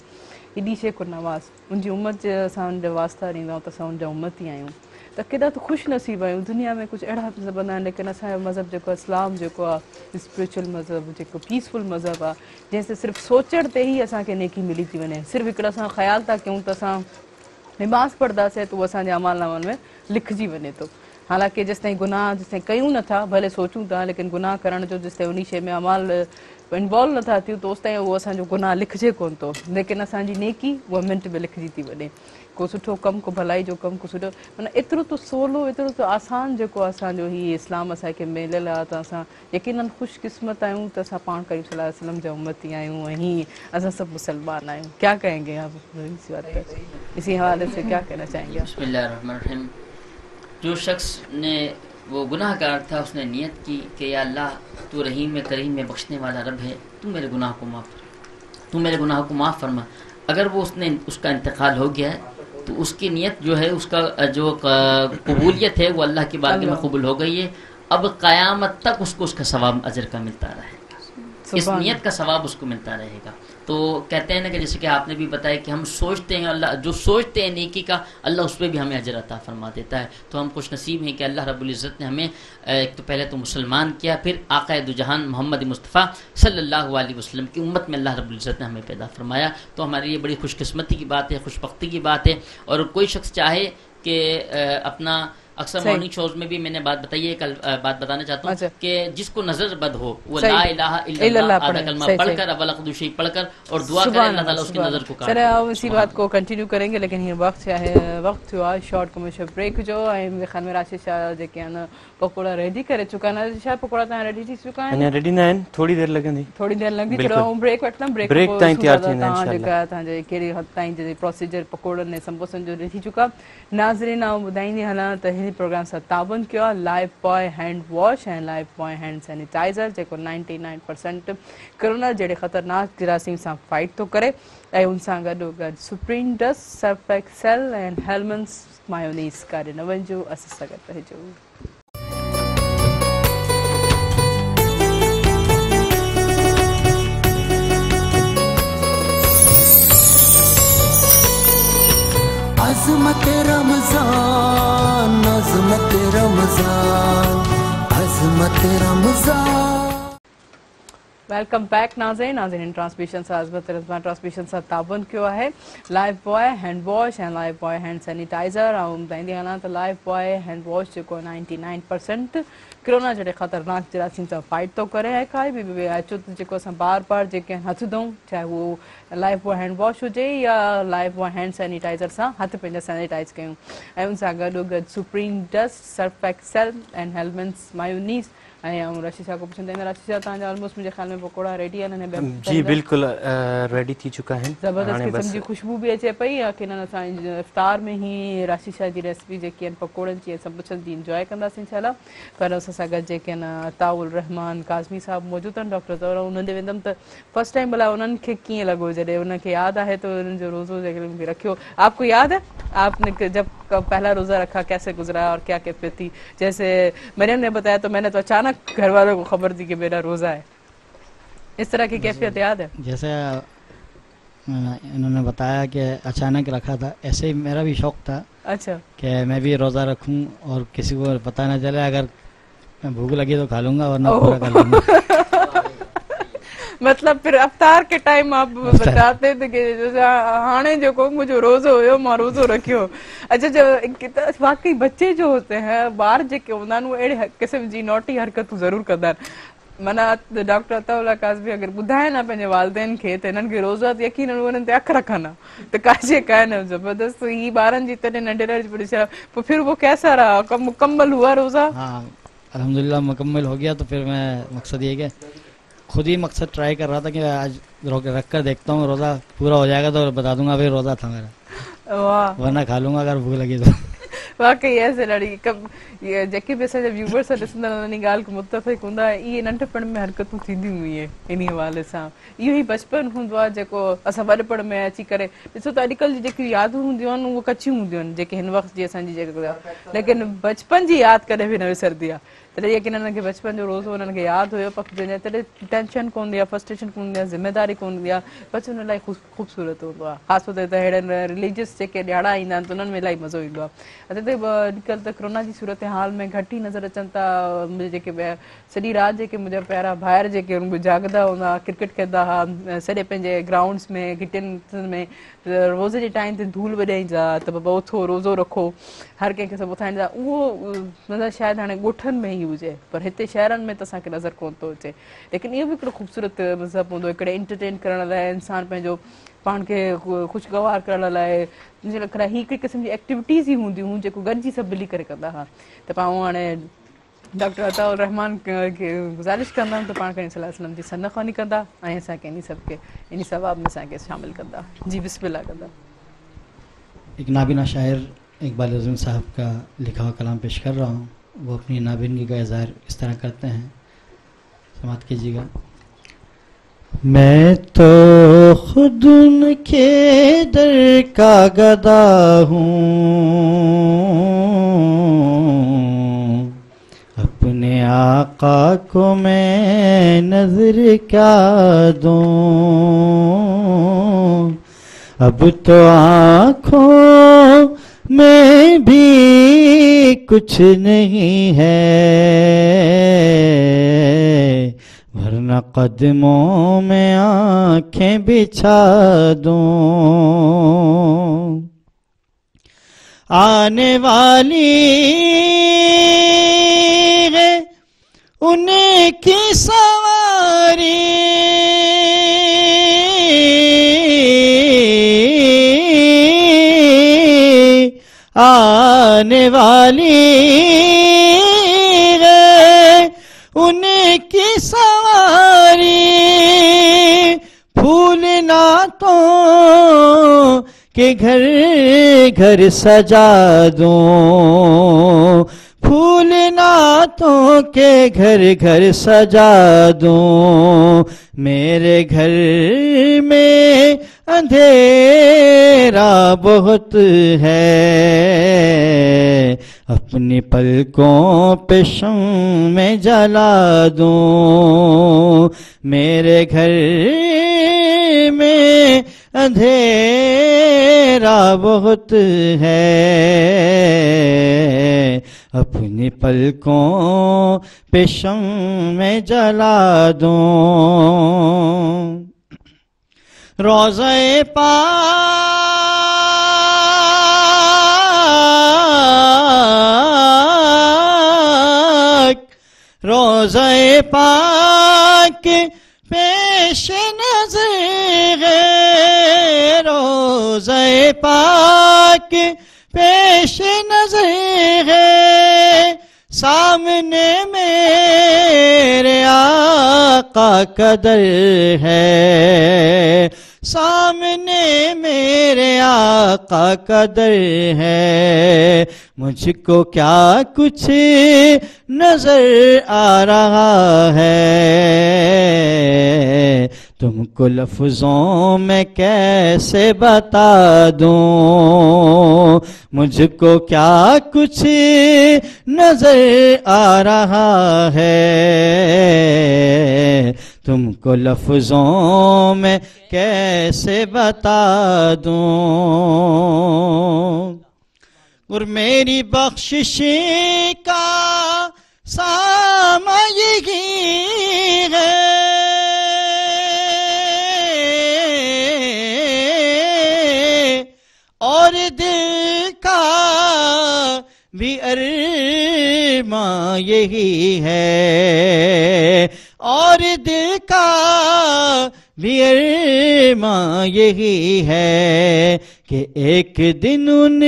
एॾी शेकुर नवाज़ उनजी उम्मत जे असां उनजा वास्ता ॾींदा आहियूं त असां उनजा उम्मत ई आहियूं, त केॾा त ख़ुशि नसीब आहियूं। दुनिया में कुझु अहिड़ा मज़हब आहिनि, लेकिन असांजो मज़हब जेको आहे इस्लाम जेको आहे स्पिरिचुअल मज़हब, जेको पीसफुल मज़हब आहे, जंहिंसे सिर्फ़ु सोचण ते ई असांखे नेकी मिली थी वञे। सिर्फ़ु हिकिड़ो असां ख़्यालु था कयूं त असां नमाज़ पढ़ंदासीं त उहो असांजे अमालनामनि में लिखिजी वञे थो। हालांकि जेसिताईं गुनाह जेसिताईं कयूं नथा, भले सोचूं था, लेकिन गुनाह करण जो जेसिताईं उन शइ में अमाल इन्वॉल्व नथा थियूं त ओसिताईं उहो असांजो गुनाह लिखिजे कोन थो, लेकिन असांजी नेकी उहा मिंट में लिखिजी थी वञे। को सुठो कमु, को भलाई जो कमु, को सुठो माना एतिरो त सवलो, एतिरो त आसान जेको आहे असांजो हीउ इस्लाम असांखे मिलियल आहे, त असां यकीनन ख़ुशकिस्मत आहियूं त असां पाण करीम सल्लल्लाहु अलैहि वसल्लम जा उम्मती आहियूं ऐं हीअं असां सभु मुसलमान आहियूं। क्या कहेंगे आप इस बात पर, इसी हवाले से क्या कहना चाहेंगे? बिस्मिल्लाहिर्रहमानिर्रहीम। जो शख्स ने वो गुनाहगार था, उसने नियत की कि या अल्लाह तू रहीम में करीम में बख्शने वाला रब है, तू मेरे गुनाह को माफ़ कर, तू मेरे गुनाह को माफ़ फरमा। अगर वो उसका इंतकाल हो गया है तो उसकी नियत जो है, उसका जो कबूलियत है वो अल्लाह की बारगाह में कबूल हो गई है। अब क़यामत तक उसको उसका सवाब अजर का मिलता रहेगा। इस नियत का सवाब उसको मिलता रहेगा। तो कहते हैं ना कि जैसे कि आपने भी बताया कि हम सोचते हैं, अल्लाह जो सोचते हैं नेकी का, अल्लाह उस पर भी हमें अजर अता फरमा देता है। तो हम खुश नसीब हैं कि अल्लाह रब्बुल इज़्ज़त ने हमें एक तो पहले तो मुसलमान किया, फिर आक़ाए दो जहान मोहम्मद मुस्तफ़ा सल्लल्लाहु अलैहि वसल्लम की उम्मत में अल्लाह रब्बुल इज़्ज़त ने हमें पैदा फरमाया। तो हमारे लिए बड़ी खुशकिस्मती की बात है, खुशबख्ती की बात है। और कोई शख्स चाहे कि अपना अक्सर मॉर्निंग शोज में भी मैंने बात बताई है, कल बात बताना चाहता हूँ कि जिसको नजर बद हो वो ला इलाहा इल्लल्लाह आधा कलमा पढ़कर अव्वल क़ुदूशी पढ़कर और दुआ करे अल्लाह ताला उसकी नजर को काट। सर हम इसी बात को कंटिन्यू करेंगे, लेकिन ये वक्त हुआ शॉर्ट कमर्शियल ब्रेक जो मेरे ख्याल में राशि शाह जेके आन पकोड़ा रेडी करे चुका ना, शायद पकोड़ा ता रेडी थी चुका है, रेडी ना है, थोड़ी देर लगंदी, चलो हम ब्रेक वठना, ब्रेक को तैयार थींदा इंशाल्लाह ता जे केड़ी हद ताईं जे प्रोसीजर पकोड़न ने संबोसन जो थी चुका। नाज़रीन आऊं बुधाईंदी हला त हिन प्रोग्राम सां ताबन किया Lifebuoy hand wash and Lifebuoy hand sanitiser जेको 99% कोरोना जहिड़े ख़तरनाक जरासीम सां फाइट थो करे ऐं उन सां गॾोगॾु supreme dust Surf Excel and Hellmann's mayonnaise कारे न वञिजो, असां सां गॾु रहिजो। अज़मत रमज़ान अज़मत रमज़ान अज़मत रमज़ान। वेलकम बैक नाज़रीन ट्रांसमिशन सां अज़मत रमज़ान ट्रांसमिशन सां ताबन कियो आहे लाइफ बॉय हैंड वॉश ऐं लाइफ बॉय हैंड सैनिटाइज़र। ऐं ॿुधाईंदी हलां त लाइफ बॉय हैंड वॉश जेको 99% कोरोना जहिड़े ख़तरनाक जरासीम सां फाइट थो करे ऐं काई बि अचो त जेको असां बार बार जेके हथ धोऊं, चाहे उहो लाइफ बॉय हैंड वॉश हुजे या लाइफ बॉय हैंड सैनिटाइज़र सां हथ पंहिंजा सैनिटाइज़ कयूं। ऐं उन सां गॾोगॾु supreme dust Surf Excel and Hellmann's mayonnaise. ऐं रशीद शाह को पुछंदा आहिनि, रशीद शाह तव्हांजा ऑलमोस्ट मुंहिंजे ख़्याल में पकोड़ा रेडी आहिनि? जी बिल्कुलु रेडी थी चुका आहिनि, ज़बरदस्त क़िस्म जी खुशबू बि अचे पई। यकीनन असां इफ्तार में ई रशीद शाह जी रेसिपी जेकी आहिनि पकोड़नि जी सभु कुझु जी इंजॉय कंदासीं इंशाल्लाह। पर असां सां गॾु जेके आहिनि अताउल रहमान काज़मी साहब मौजूदु आहिनि डॉक्टर तौर, उन्हनि ॾे वेंदमि त फर्स्ट टाइम भला उन्हनि खे कीअं लॻो, जॾहिं उनखे यादि आहे त उन्हनि जो रोज़ो जेके मूंखे रखियो, आपको याद है आपने जब पहला रोज़ा रखा कैसे गुजरा और क्या कैफियत थी? जैसे मरियम ने बताया तो मैंने तो अचानक घर वालों को खबर दी कि मेरा रोज़ा है, इस तरह की कैफियत याद है? जैसे इन्होंने बताया कि अचानक रखा था, ऐसे ही मेरा भी शौक था अच्छा कि मैं भी रोज़ा रखूं और किसी को पता ना चले, अगर भूख लगी तो खा लूंगा और ना पूरा कर लूंगा। मतलब फिर अफ्तार के टाइम आप बताते थे कि हाणे जो को मुझे रोज़ो हुयो मां रोज़ो रखियो। अच्छा जब वाकई बच्चे जो होते हैं ॿार जेके हूंदा आहिनि उहे अहिड़े क़िस्म जी नोटी हरकतूं ज़रूरु कंदा आहिनि। माना डॉक्टर अताउल्ला काज़मी अगर ॿुधाए न पंहिंजे वालिदैन खे त हिननि खे रोज़ा यकीनन उन्हनि ते अख रखनि त काजे का न ज़बरदस्त ही ॿारनि जी तॾहिं नंढे पोइ फिर वो कैसा रहा, मुकम्मल हुआ रोज़ा? हाँ अल्हम्दुलिल्लाह मुकम्मल हो गया। तो फिर मैं मकसद ये कि खुद ही मकसद ट्राई कर रहा था कि आज रख कर देखता हूँ, रोज़ा पूरा हो जाएगा तो बता दूंगा भाई रोज़ा था मेरा, वरना खा लूंगा अगर भूख लगी तो। वाकई ऐसे लड़ी कब ये जेके भी असांजा व्यूवर्स ॾिसंदा उन्हनि ॻाल्हि खां मुतफ़िक़ हूंदा, इहे नंढपण में हरकतूं थींदियूं हुई इन हवाले सां। इहो ई बचपन हूंदो आहे जेको असां वॾपण में अची करे ॾिसो त अॼुकल्ह जी जेकियूं यादूं हूंदियूं आहिनि उहे कचियूं हूंदियूं आहिनि जेके हिन वक़्त जी असांजी जेके, लेकिन बचपन जी यादि कॾहिं बि न विसरदी आहे। तॾहिं यकीन हुननि खे बचपन जो रोज़ो हुननि खे यादि हुयो जंहिं तॾहिं टेंशन कोन हूंदी आहे, फ्रस्ट्रेशन कोन हूंदी आहे, ज़िम्मेदारी कोन हूंदी आहे, बचपन इलाही ख़ूबसूरत हूंदो आहे। ख़ासि तौर ते अहिड़नि रिलीजियस जेके ॾियारा ईंदा आहिनि त उन्हनि में इलाही मज़ो ईंदो आहे। अॼुकल्ह त कोरोना जी सूरत हाल में घटि ई नज़र अचनि था, जेके सॼी राति जेके मुंहिंजा प्यारा ॿाहिरि जेके जाॻंदा हूंदा क्रिकेट खेॾंदा हुआ सॼे पंहिंजे ग्राउंड्स में किचन में, रोज़े जे टाइम ते धूल वॼाईंदा त बाबा उथो रोज़ो रखो, हर कंहिंखे सभु ॿुधाईंदा। उहो मतिलबु शायदि हाणे ॻोठनि में ई हुजे, पर हिते शहरनि में त असांखे नज़र कोन थो अचे। लेकिन इहो बि हिकिड़ो ख़ूबसूरत मज़हब हूंदो, हिकिड़े एंटरटेन करण लाइ इंसानु पंहिंजो पाण खे ख़ुशगवार करण लाइ मुंहिंजे लाइ ही हिकिड़ी क़िस्म जी एक्टिविटीज़ ई हूंदियूं हुयूं जेको गॾिजी सभु मिली करे कंदा हुआ। त पाण हाणे डॉक्टर अताउल रहमान खे गुज़ारिश कंदमि त पाण कॾहिं सलाह सलम जी सनख़वानी कंदा ऐं असांखे इन सभु खे इन सवाब में असांखे शामिलु कंदा। जी बिस्मिल्लाह कंदा। एक नाबिना शायर इकबाल आज़म साहब का लिखा हुआ कलाम पेश कर रहा हूँ। वो अपनी नाबिनगी का इज़हार इस तरह करते हैं, समाअत कीजिएगा। मैं तो खुद उनके दर का गदा हूँ, अपने آقا کو میں نظر کیا دوں، اب تو آنکھوں میں بھی کچھ نہیں ہے، ورنہ قدموں میں آنکھیں بچھا دوں۔ آنے والی ہے ان کی سواری، آنے والی ہے ان کی سواری، پھول نعتوں کہ گھر گھر سجا دوں، پھول نعتوں کے گھر گھر سجا دوں، میرے گھر میں اندھیرا بہت ہے، اپنی پلکوں پہ شمع جلا دوں، میرے گھر میں اندھیرا بہت ہے، اپنی پلکوں پہ شمع جلا دوں۔ روضہ پاک، روضہ پاک پیش نظر ہے، روضہ پاک پیش نظر ہے، سامنے میرے آقا کا در ہے، سامنے میرے آقا کا در ہے، مجھ کو کیا کچھ نظر آ رہا ہے، تم کو لفظوں میں کیسے بتا دوں، مجھ کو کیا کچھ نظر آ رہا ہے، تم کو لفظوں میں کیسے بتا دوں، اور میری بخشش کا سامہ یہی ہے، اور دل کا بھی ارماں یہی ہے، اور دل کا بھی ارماں یہی ہے، کہ ایک دن ان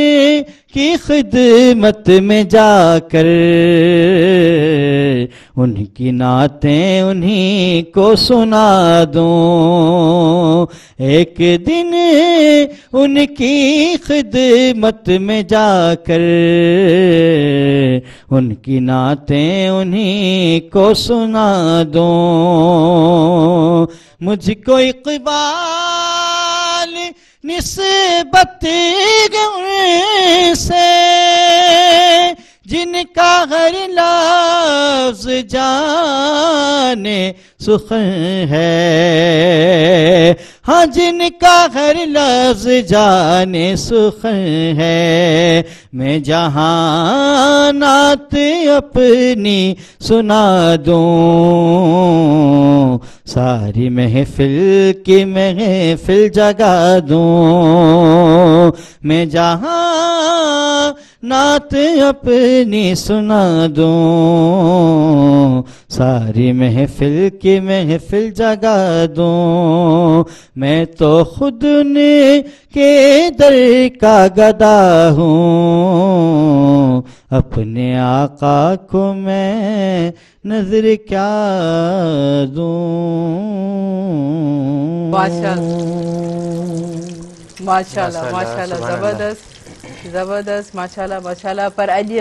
کی خدمت میں جا کر ان کی نعتیں انہی کو سنا دوں، ایک دن ان کی خدمت میں جا کر ان کی نعتیں انہی کو سنا دوں، مجھ کو اقبال نسبت سے جن کا ہر لفظ جانے سخن ہے، ہاں جن کا ہر لفظ جانے سخن ہے، میں جہاں نعت اپنی سنا دوں، ساری محفل کی محفل جگا دوں، میں جہاں نعت اپنی سنا دوں، ساری محفل کی محفل جگا دوں، میں تو خود ان کے در کا گدا ہوں، اپنے آقا کو میں نظر کیا دوں۔ ماشاءاللہ ماشاءاللہ زبردست زبردست ماشاءاللہ پر اج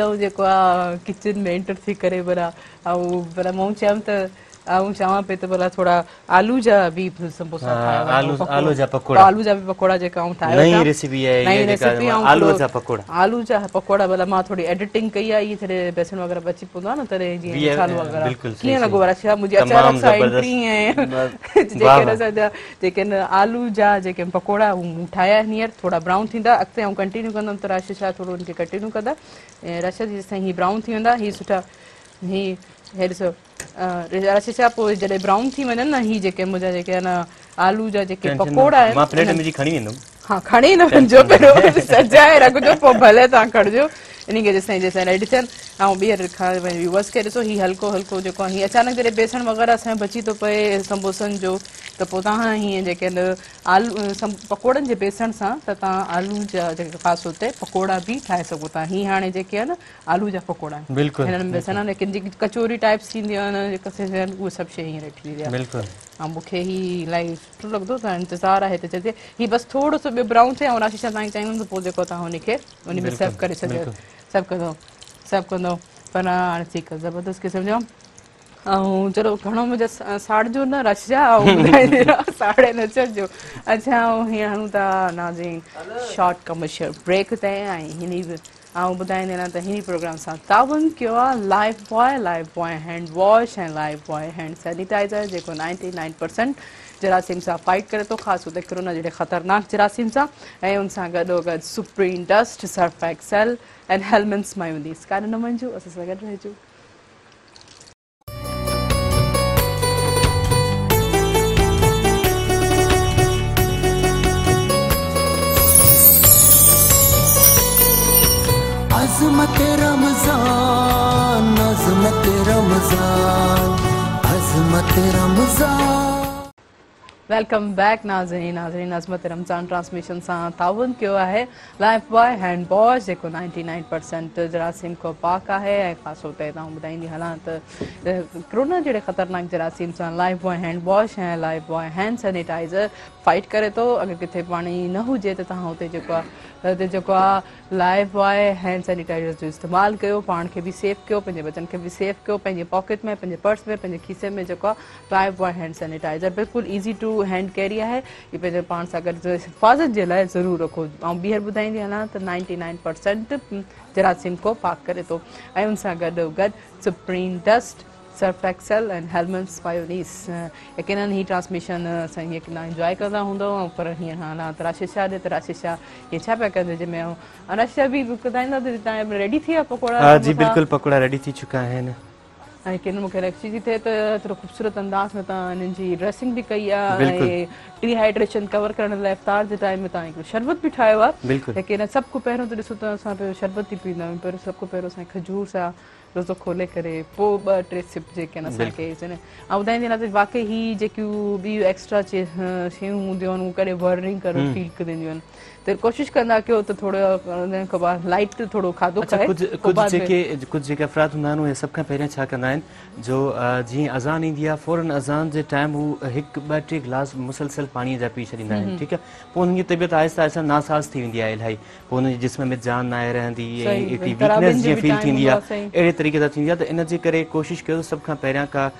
کچن میں انٹر تھی کرے برا موں چیم تو ऐं चवां पई त भला थोरा आलू जा बि समोसा आलू जा पकोड़ा आलू जा बि पकोड़ा जेका आऊं ठाहियो नई रेसिपी आहे नई रेसिपी आलू जा पकोड़ा आलू जा पकोड़ा भला मां थोरी एडिटिंग कई आहे इहे थोरे बेसन वग़ैरह बची पवंदो आहे न तॾहिं जीअं मसालो वग़ैरह कीअं लॻो रशिया मुंहिंजी अचानक सां एंट्री ऐं जेके आलू जा जेके पकोड़ा हू ठाहिया हींअर थोरा ब्राउन थींदा अॻिते आऊं कंटिन्यू कंदमि त राशि छा थोरो उनखे कंटिन्यू कंदा ऐं राशि जेसिताईं हीअ ब्राउन थी वेंदा हीअ सुठा हीअ हे ॾिसो राशि छा पोइ जॾहिं ब्राउन थी वञनि न हीअ जेके मुंहिंजा जेके आहे न आलू जा जेके पकोड़ा आहिनि मां प्लेट में खणी वेंदुमि हाँ खणी न वञिजो पहिरियों सजाए रखिजो पोइ भले तव्हां खणिजो इन खे जेसिताईं रेडी थियनि ऐं ॿीहर खां व्यूअर्स खे ॾिसो हीअ हल्को हल्को जेको आहे हीअ अचानक जॾहिं बेसण वग़ैरह असांजो बची थो पए समोसनि जो त पोइ तव्हां हीअं जेके आलू पकोड़नि जे बेसण सां त तव्हां आलू जा जेके ख़ासि हुते पकोड़ा बि ठाहे सघो था हीअ हाणे जेके आहे न आलू जा पकोड़ा आहिनि हिननि बेसण लेकिन जेकी कचोरी टाइप्स थींदियूं आहिनि जेका आहिनि उहे सभु शइ हीअं रेडी थी आहे ऐं मूंखे हीअ इलाही सुठो लॻंदो त इंतज़ारु आहे त चइजे हीअ बसि थोरो सो ॿियो ब्राउन थिए ऐं राशि छा तव्हांखे चाहींदुमि त पोइ जेको तव्हां हुनखे उन में सर्व करे छॾियो सभु कंदो पर हाणे ठीकु आहे ज़बरदस्त क़िस्म जो ऐं चलो घणो मुंहिंजा साड़िजो न रश जा ऐं साड़े न छॾिजो अच्छा ऐं हीअं हणूं था नाज़रीन शॉर्ट कमर्शियल ब्रेक ते ऐं हिन ऐं ॿुधाईंदे न त हिन प्रोग्राम सां ताउन कयो आहे लाइफ बॉय हैंड वॉश ऐं लाइफ बॉय हैंड सैनिटाइज़र जेको 99% जरासीम सां फाइट करे थो ख़ासि हुते कोरोना जहिड़े ख़तरनाक जरासीम सां ऐं उन सां गॾोगॾु supreme dust Surf Excel and Hellmann's mayonnaise काॾे न वञिजो असां सां गॾु रहिजो अज़मत रमज़ान अज़मत रमज़ान अज़मत रमज़ान वेलकम बैक नाज़रीन अज़मत रमज़ान ट्रांसमिशन सां ताउन कयो आहे लाइफ बॉय हैंड वॉश जेको 99% जरासीम खां पाक आहे ऐं ख़ासि तौर ते तव्हां ॿुधाईंदी हलां त कोरोना जहिड़े ख़तरनाक जरासीम सां लाइफ बॉय हैंड वॉश ऐं Lifebuoy hand sanitiser fight करे थो अगरि किथे पाणी न हुजे त तव्हां हुते आहे लाइफ बॉय हैंड सैनिटाइज़र जो इस्तेमालु कयो पाण खे बि सेफ कयो पंहिंजे बचनि खे बि सेफ कयो पंहिंजे पॉकेट में पंहिंजे पर्स में पंहिंजे खीसे में जेको आहे लाइफ बॉय हैंड सैनिटाइज़र बिल्कुलु ईज़ी टू हैंड कैरी आहे हीअ पंहिंजे पाण सां गॾु हिफ़ाज़त जे लाइ ज़रूरु रखो ऐं ॿीहर ॿुधाईंदी हलां त 99% जरासीम को पाक करे थो ऐं उन सां गॾोगॾु supreme dust Surf Excel and Hellmann's mayonnaise यकीननि हीअ ट्रांसमिशन असां हीअं किना इंजॉय कंदा हूंदो पर हीअं हाणे राशि छा ॾे त राशि छा हीअं छा पिया कंदे जंहिंमें राशि बि ॿुधाईंदा त तव्हां रेडी थी विया पकोड़ा जी बिल्कुलु पकोड़ा रेडी थी चुका आहिनि ऐं किन मूंखे लॻी थी थिए त एतिरो ख़ूबसूरत अंदाज़ में तव्हां हिननि जी ड्रेसिंग बि कई आहे ऐं डिहाइड्रेशन कवर करण लाइ इफ़्तार जे टाइम में तव्हां हिकिड़ो शरबत बि ठाहियो आहे लेकिन सभु खां पहिरियों त ॾिसो त असां पहिरियों शरबत ई पीअंदा आहियूं पहिरियों सभु खां पहिरियों असां खजूर सां रोज़ो खोले करे पोइ 2-3 सिप जेके आहिनि असांखे ऐं ॿुधाईंदी न त वाक़ई हीअ जेकियूं ॿियूं एक्स्ट्रा शयूं हूंदियूं आहिनि उहे कॾहिं वर्निंग करे फील कंदियूं आहिनि त कोशिशि कंदा कयो त थोरो लाइट थोरो खाधो खाए कुझु जेके अफ़राद हूंदा आहिनि उहे सभ खां पहिरियों छा कंदा आहिनि जो जीअं अज़ान ईंदी आहे फ़ौरन अज़ान जे टाइम हू 1-2 गिलास मुसलसल पाणीअ जा पी छॾींदा आहिनि ठीकु आहे पोइ हुनजी तबियत आहिस्ता आहिस्ता नासाज़ थी वेंदी आहे इलाही पोइ हुनजे जिस्म में जान न आहे रहंदी ऐं हिकिड़ी वीकनेस जीअं फील थींदी आहे अहिड़े तरीक़े सां थींदी आहे त इन जे करे कोशिशि कयो सभ खां पहिरियां का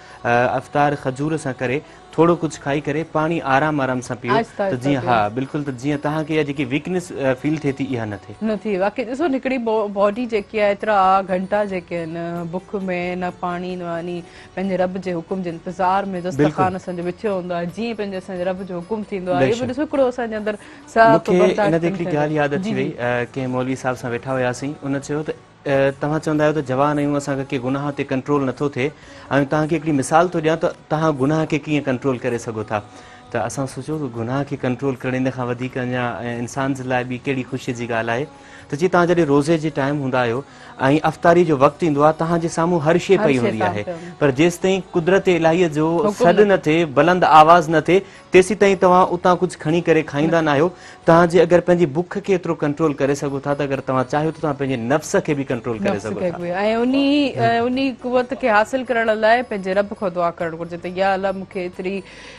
अफ़्तार खजूर सां करे थोरो कुझु खाई करे पाणी आराम सां पीओ त जीअं हा बिल्कुलु त जीअं तव्हांखे इहा जेकी वीकनेस फील थिए थी इहा न थिए वाक़ई ॾिसो हिकिड़ी बॉडी जेकी आहे एतिरा घंटा जेके आहिनि बुख में न पाणी न वञी पंहिंजे रब जे हुकुम जे इंतज़ार में दस्तरखान असांजो विछियो हूंदो आहे जीअं पंहिंजे असांजे रब जो हुकुम थींदो आहे इहो बि ॾिसो हिकिड़ो असांजे अंदरि इन ते हिकिड़ी ॻाल्हि यादि अची वई कंहिं मौलवी साहिब सां वेठा हुयासीं उन चयो त तव्हां चवंदा आहियो त जवान आहियूं असांखे के गुनाह ते कंट्रोल नथो थिए ऐं तव्हांखे हिकिड़ी मिसाल थो ॾियां त तव्हां गुनाह खे कीअं कंट्रोल करे सघो था त असां सोचियो त गुनाह खे कंट्रोल करण इन खां वधीक अञा इंसान जे लाइ बि कहिड़ी ख़ुशीअ जी ॻाल्हि आहे त जीअं तव्हां जॾहिं रोज़े जे टाइम हूंदा आहियो ऐं अफ़्तारी जो वक़्तु ईंदो आहे तव्हांजे साम्हूं हर शइ पई हूंदी आहे पर जेसि ताईं कुदरत इलाहीअ जो सॾु न थिए बुलंद आवाज़ न थिए तेसि ताईं तव्हां उतां कुझु खणी करे खाईंदा न आहियो तव्हांजे अगरि पंहिंजी बुख खे एतिरो कंट्रोल करे सघो था त अगरि तव्हां चाहियो त तव्हां पंहिंजे नफ़्स खे बि कंट्रोल करे सघो था ऐं उन कुवत खे हासिल करण लाइ पंहिंजे रब खां दुआ करणु घुरिजे त या अलाह मूंखे एतिरी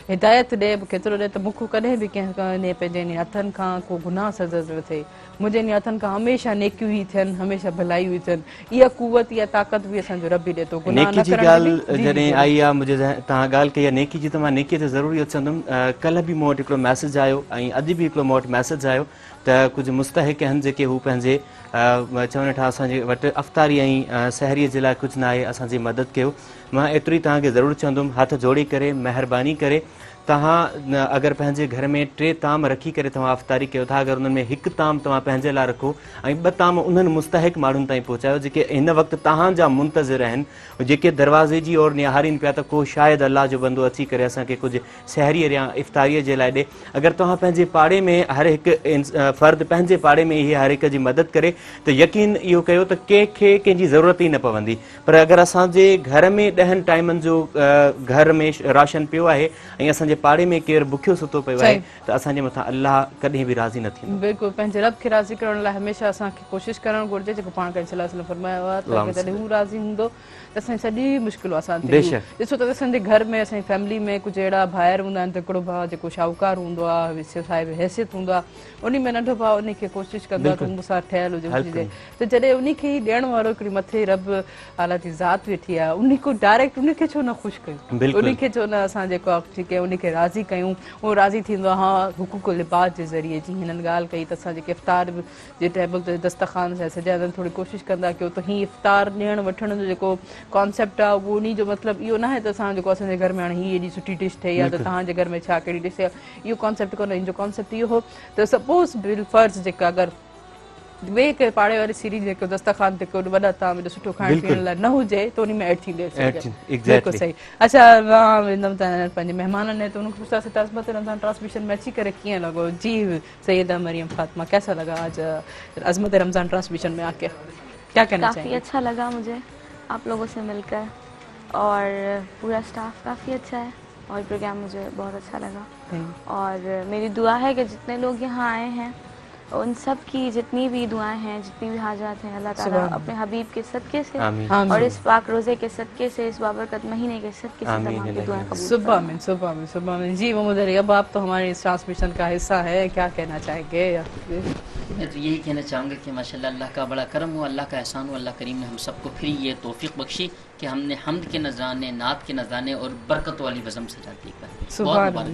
हिदायत ॾे केतिरो ॾे त मूंखे कॾहिं बि कंहिं पंहिंजे हथनि खां को गुनाह सज़ा न थिए मुंहिंजे हथनि खां हमेशह नेकियूं ई थियनि हमेशह भलायूं ई थियनि इहा कुवत इहा ताक़त बि असांजो रब ई ॾे थो नेकी जी ॻाल्हि जॾहिं आई आहे मुंहिंजे तव्हां ॻाल्हि कई आहे नेकी जी त मां नेकीअ ते ज़रूरी अचंदुमि कल्ह बि मूं वटि हिकिड़ो मैसेज आयो ऐं अॼु बि हिकिड़ो मूं वटि मैसेज आयो त कुझु मुस्तहिक आहिनि जेके हू पंहिंजे चवनि वेठा असांजे वटि अफ़्तारी ऐं सहरीअ जे लाइ कुझु न आहे असांजी मदद कयो मां एतिरी तव्हांखे ज़रूरु चवंदुमि हथ जोड़ी करे महिरबानी करे तव्हां अगरि पंहिंजे घर में 3 ताम रखी करे तव्हां अफ़्तारी कयो था अगरि उन्हनि में हिकु ताम तव्हां पंहिंजे लाइ रखो ऐं 2 ताम उन्हनि मुस्तहिक माण्हुनि ताईं पहुचायो जेके हिन वक़्तु तव्हांजा मुंतज़िर आहिनि जेके दरवाज़े जी ओर निहारीनि पिया त को शायदि अलाह जो बंदो अची करे असांखे कुझु सहरीअ या इफ़्तारीअ जे लाइ ॾे अगरि तव्हां पंहिंजे पाड़े में हर हिकु फ़र्द पंहिंजे पाड़े में इहे हर हिक जी मदद करे त यकीन इहो कयो त कंहिंखे कंहिंजी ज़रूरत ई न पवंदी पर अगरि असांजे घर में 10 टाइमनि जो घर में राशन पियो आहे ऐं असांजे पाड़े में केरु बुखियो सुतो पियो आहे त असांजे मथां अल्लाह कॾहिं बि राज़ी न थींदो बिल्कुलु पंहिंजे रब खे राज़ी करण लाइ हमेशह असांखे कोशिशि करणु घुरिजे जेको पाण करे सलाह वसलम फरमायो आहे त जॾहिं हू राज़ी हूंदो त असांजी सॼी मुश्किलूं आसान थी वेंदियूं ॾिसो त असांजे घर में असांजी फैमिली में कुझु अहिड़ा भाइर हूंदा आहिनि त हिकिड़ो भाउ जेको शाहूकार हूंदो आहे साहिब हैसियत हूंदो आहे उन में नंढो भाउ उन खे कोशिशि कंदो आहे त मूंसां ठहियलु हुजे त जॾहिं उन खे ई ॾियण वारो हिकिड़ी मथे रब आला जी ज़ात वेठी आहे उन को डायरेक्ट उन खे छो न ख़ुशि कयूं उन खे छो न असां जेको आहे उन खे राज़ी कयूं उहो राज़ी थींदो आहे हा हुकूक लिबास जे ज़रिए जीअं हिननि ॻाल्हि कई त असां जेके इफ़्तार जे टेबल ते दस्तरख़ान सां सॼा थोरी कोशिशि कंदा कयो त हीअ इफ़्तार ॾियण वठण जो जेको कॉन्सेप्ट आहे उहो उन जो मतिलबु इहो न आहे त असां जेको असांजे घर में हाणे हीअ एॾी सुठी डिश ठही आहे त तव्हांजे घर में छा कहिड़ी डिश आहे इहो कॉन्सेप्ट कोन्हे हिन जो कॉन्सेप्ट इहो हो त सपोज़ बिल फर्ज़ जेका अगरि ॿिए के पाड़े वारी सीरी जेको दस्तरख़ान ते को वॾा ताम एॾो सुठो खाइण पीअण लाइ न हुजे त उन में एड थींदे बिल्कुलु सही अच्छा मां वेंदमि त पंहिंजे महिमाननि ने त उनखे पुछतासीं त अज़मत रमज़ान ट्रांसमिशन में अची करे कीअं लॻो जी सैयदा मरियम फातिमा कैसा लगा आज अज़मत रमज़ान ट्रांसमिशन में आके क्या कहना चाहिए काफ़ी अच्छा लगा मुझे आप लोगों से मिलकर और पूरा स्टाफ काफ़ी अच्छा है और प्रोग्राम मुझे बहुत अच्छा लगा और मेरी दुआ है कि जितने लोग यहाँ आए हैं उन सब की जितनी भी दुआएं हैं जितनी भी हाजात हैं अल्लाह ताला अपने हबीब के सदके से और इस पाक रोज़े के सदके से इस बाबरकत महीने के सदके से तमाम की दुआएं कबूल सुबह में सुबह में जी मोहम्मद अब आप तो हमारे इस ट्रांसमिशन का हिस्सा है क्या कहना चाहेंगे मैं तो यही कहना चाहूँगा कि माशाल्लाह अल्लाह का बड़ा करम हुआ अल्लाह का एहसान हुआ अल्लाह करीम ने हम सबको फिर ये तौफीक बख्शी कि हमने हम्द के नजराने नात के नजराने और बरकत वाली वज़म सजाती कर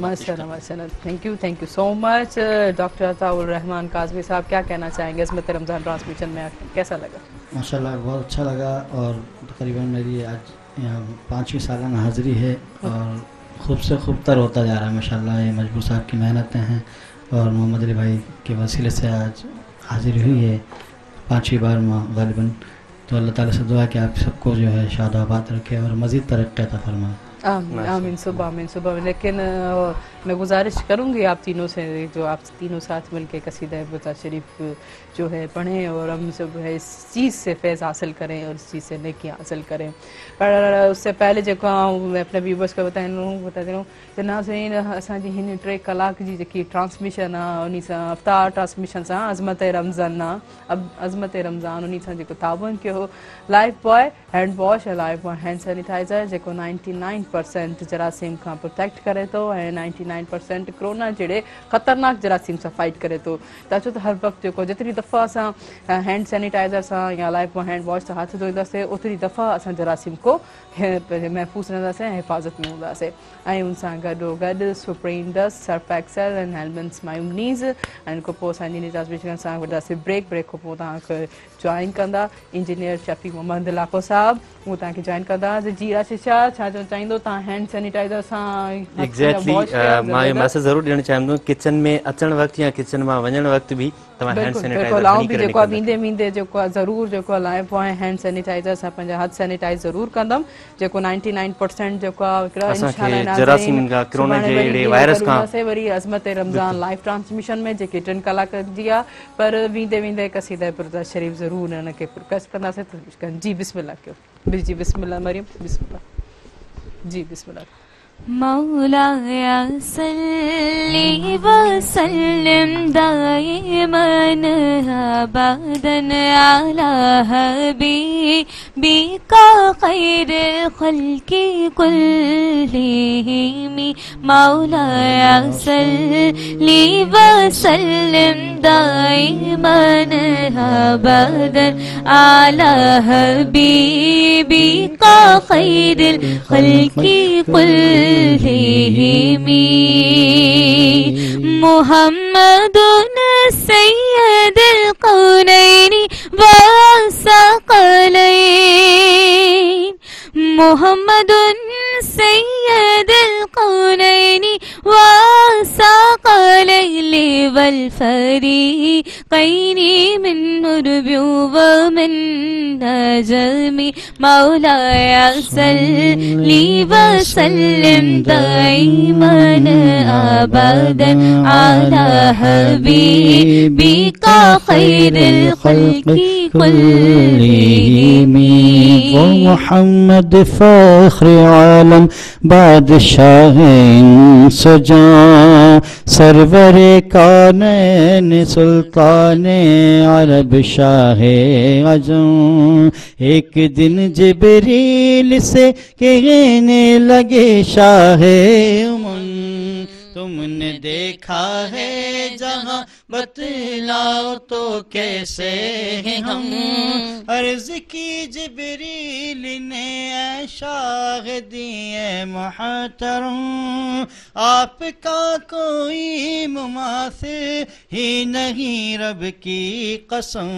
माशाल्लाह thank you so much doctor Ataur Rahman Kazmi साहब क्या कहना चाहेंगे अज़मत रमज़ान ट्रांसमिशन में कैसा लगा माशाल्लाह बहुत अच्छा लगा और तकरीबन मेरी आज यहाँ 5वीं सालाना हाज़िरी है और खूब से खूब तर होता जा रहा है माशाल्लाह ये मजबूर साहब की मेहनतें हैं और मोहम्मद अली भाई के वसीले से आज हाज़िरी हुई है 5वीं बार में ग़ालिबन तो अल्लाह ताला से दुआ कि आप सबको जो है शाद आबाद रखे और मज़ीद तरक्की अता फरमाए आमीन सुबह में लेकिन मैं गुजारिश करूँगी आप तीनों से जो आप तीनों साथ मिलकर कसीदा बुता शरीफ जो है पढ़ें और हम सब है इस चीज़ से फैज़ हासिल करें और इस चीज़ से नेकी हासिल करें पर उससे पहले जो मैं अपने व्यूवर्स को बता दूँ तो नाज़रीन असांजी हिन 3 कलाक जी जेकी ट्रांसमिशन आहे उन सां अफ़्तार ट्रांसमिशन सां अज़मत रमज़ान उन सां जेको ताबन कयो हो लाइफ बॉय हैंड वॉश ऐं लाइफ बॉय हैंड सैनिटाइज़र जेको 99% जरासीम खां प्रोटेक्ट करे थो ऐं 99% कोरोना जहिड़े ख़तरनाक जरासीम सां फाइट करे थो त अचो त हर वक़्तु जेको जेतिरी दफ़ा असां हैंड सैनिटाइज़र सां या लाइफ बॉय हैंड वॉश सां हथ धोईंदासीं ओतिरी दफ़ा असां जरासीम को महफ़ूज़ रहंदासीं ऐं हिफ़ाज़त में हूंदासीं ऐं उन सां गॾोगॾु supreme dust Surf Excel and Hellmann's mayonnaise ऐं उन खां पोइ असांजी ट्रांसमिशन सां वठंदासीं ब्रेक खां पोइ तव्हांखे जॉइन कंदा इंजीनियर शफ़ी मोहम्मद लाको साहब वो तव्हांखे जॉइन कंदा जी आशीष छा चाहींदो तव्हां हैंड सैनिटाइज़र सां एग्जैक्टली मां इहो मैसेज ज़रूरु ॾियणु चाहींदुमि किचन में अचण वक़्तु या किचन मां वञण वक़्तु बि तव्हां हैंड सैनिटाइज़र जेको आहे वेंदे जेको आहे ज़रूरु जेको आहे लाइफ बॉय हैंड सैनिटाइज़र सां पंहिंजा हथ सैनिटाइज़ ज़रूरु कंदमि जेको 99% जेको आहे वरी अज़मत रमज़ान लाइव ट्रांसमिशन में जेके 3 कलाक जी आहे पर वेंदे कसीदा बुरदा शरीफ़ ज़रूरु हुनखे रिक्वेस्ट कंदासीं जी बिस्मिल्लाह कयो जी बिस्मिल्लाह मरियम बिस्मिल्लाह जी बिस्मिल्लाह مولایا صلی وسلم دائما ابدا علی حبیبک خیر الخلق کلہم مولایا صلی وسلم دائما ابدا علی حبیبک خیر الخلق كلهم محمد سيد الكونين والثقلين محمد سيد الكونين والثقلين والفريقين من نرب ومن نجم مولاي صلي وسلم دائما ابدا على حبيبك خير الخلق كلهم ومحمد فخر عالم بادشاہ سجا سرور کونین سلطان عرب شاہ عجم ایک دن جبریل سے کہنے لگے شاہ امن تم نے دیکھا ہے جہاں بتلاؤ تو کیسے ہیں ہم عرض کی جبریل نے اے شاہدی اے محترم آپ کا کوئی مماثل ہی نہیں رب کی قسم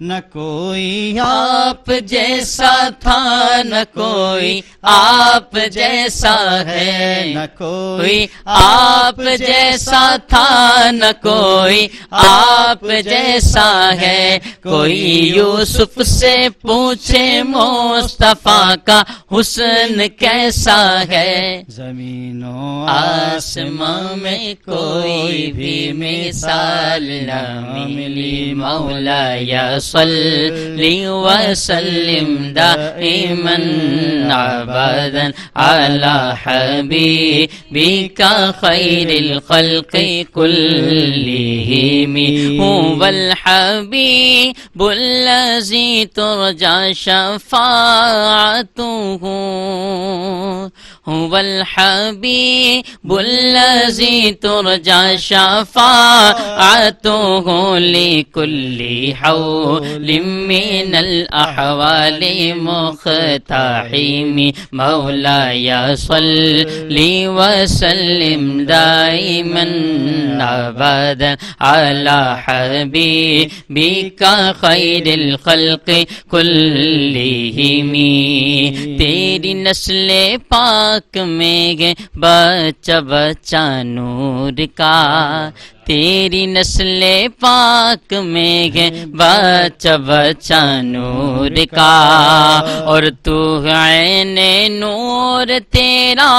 نہ کوئی آپ جیسا تھا نہ کوئی آپ جیسا ہے نہ کوئی آپ جیسا تھا نہ کوئی آپ جیسا ہے کوئی یوسف سے پوچھے مصطفیٰ کا حسن کیسا ہے زمین و آسماں میں کوئی بھی مثال نہ ملی مولایا صلی وسلم دائما ابدا علی حبیبک خیر الخلق كلهم هو الحبيب الذي ترجى شفاعته هو الحبيب الذي ترجى شفاعته لكل حول من الأحوال مقتحم مولاي صل وسلم دائما ابدا على حبيبك خير الخلق كلهم تیری نسل پاک میں گے بچہ بچہ نور کا تیری نسل پاک میں ہے بچہ بچہ نور کا اور تو عین نور تیرا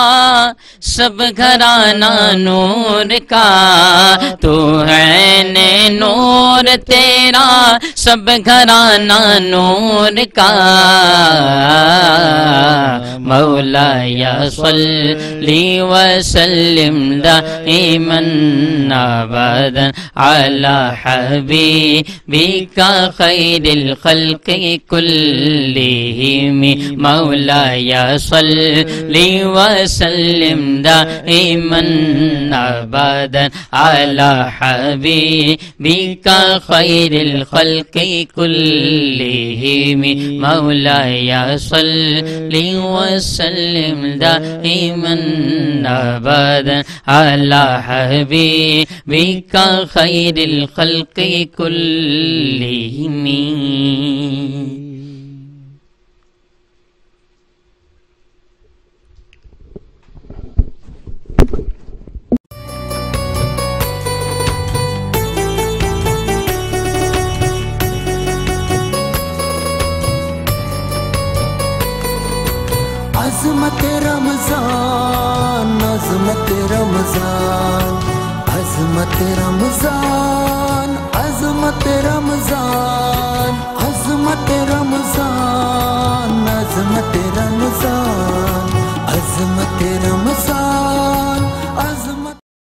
سب گھرانہ نور کا تو عین نور تیرا سب گھرانہ نور کا مولاي صلی وسلم دائما ابدا على حبيبك خير الخلق كلهم مولاي صلی وسلم دائما ابدا على حبيبك خير الخلق كلهم مولاي صلی وسلم دائما ابدا على حبيبك خير الخلق كلهم عظمت رمضان عظمت رمضان عظمت رمضان عظمت رمضان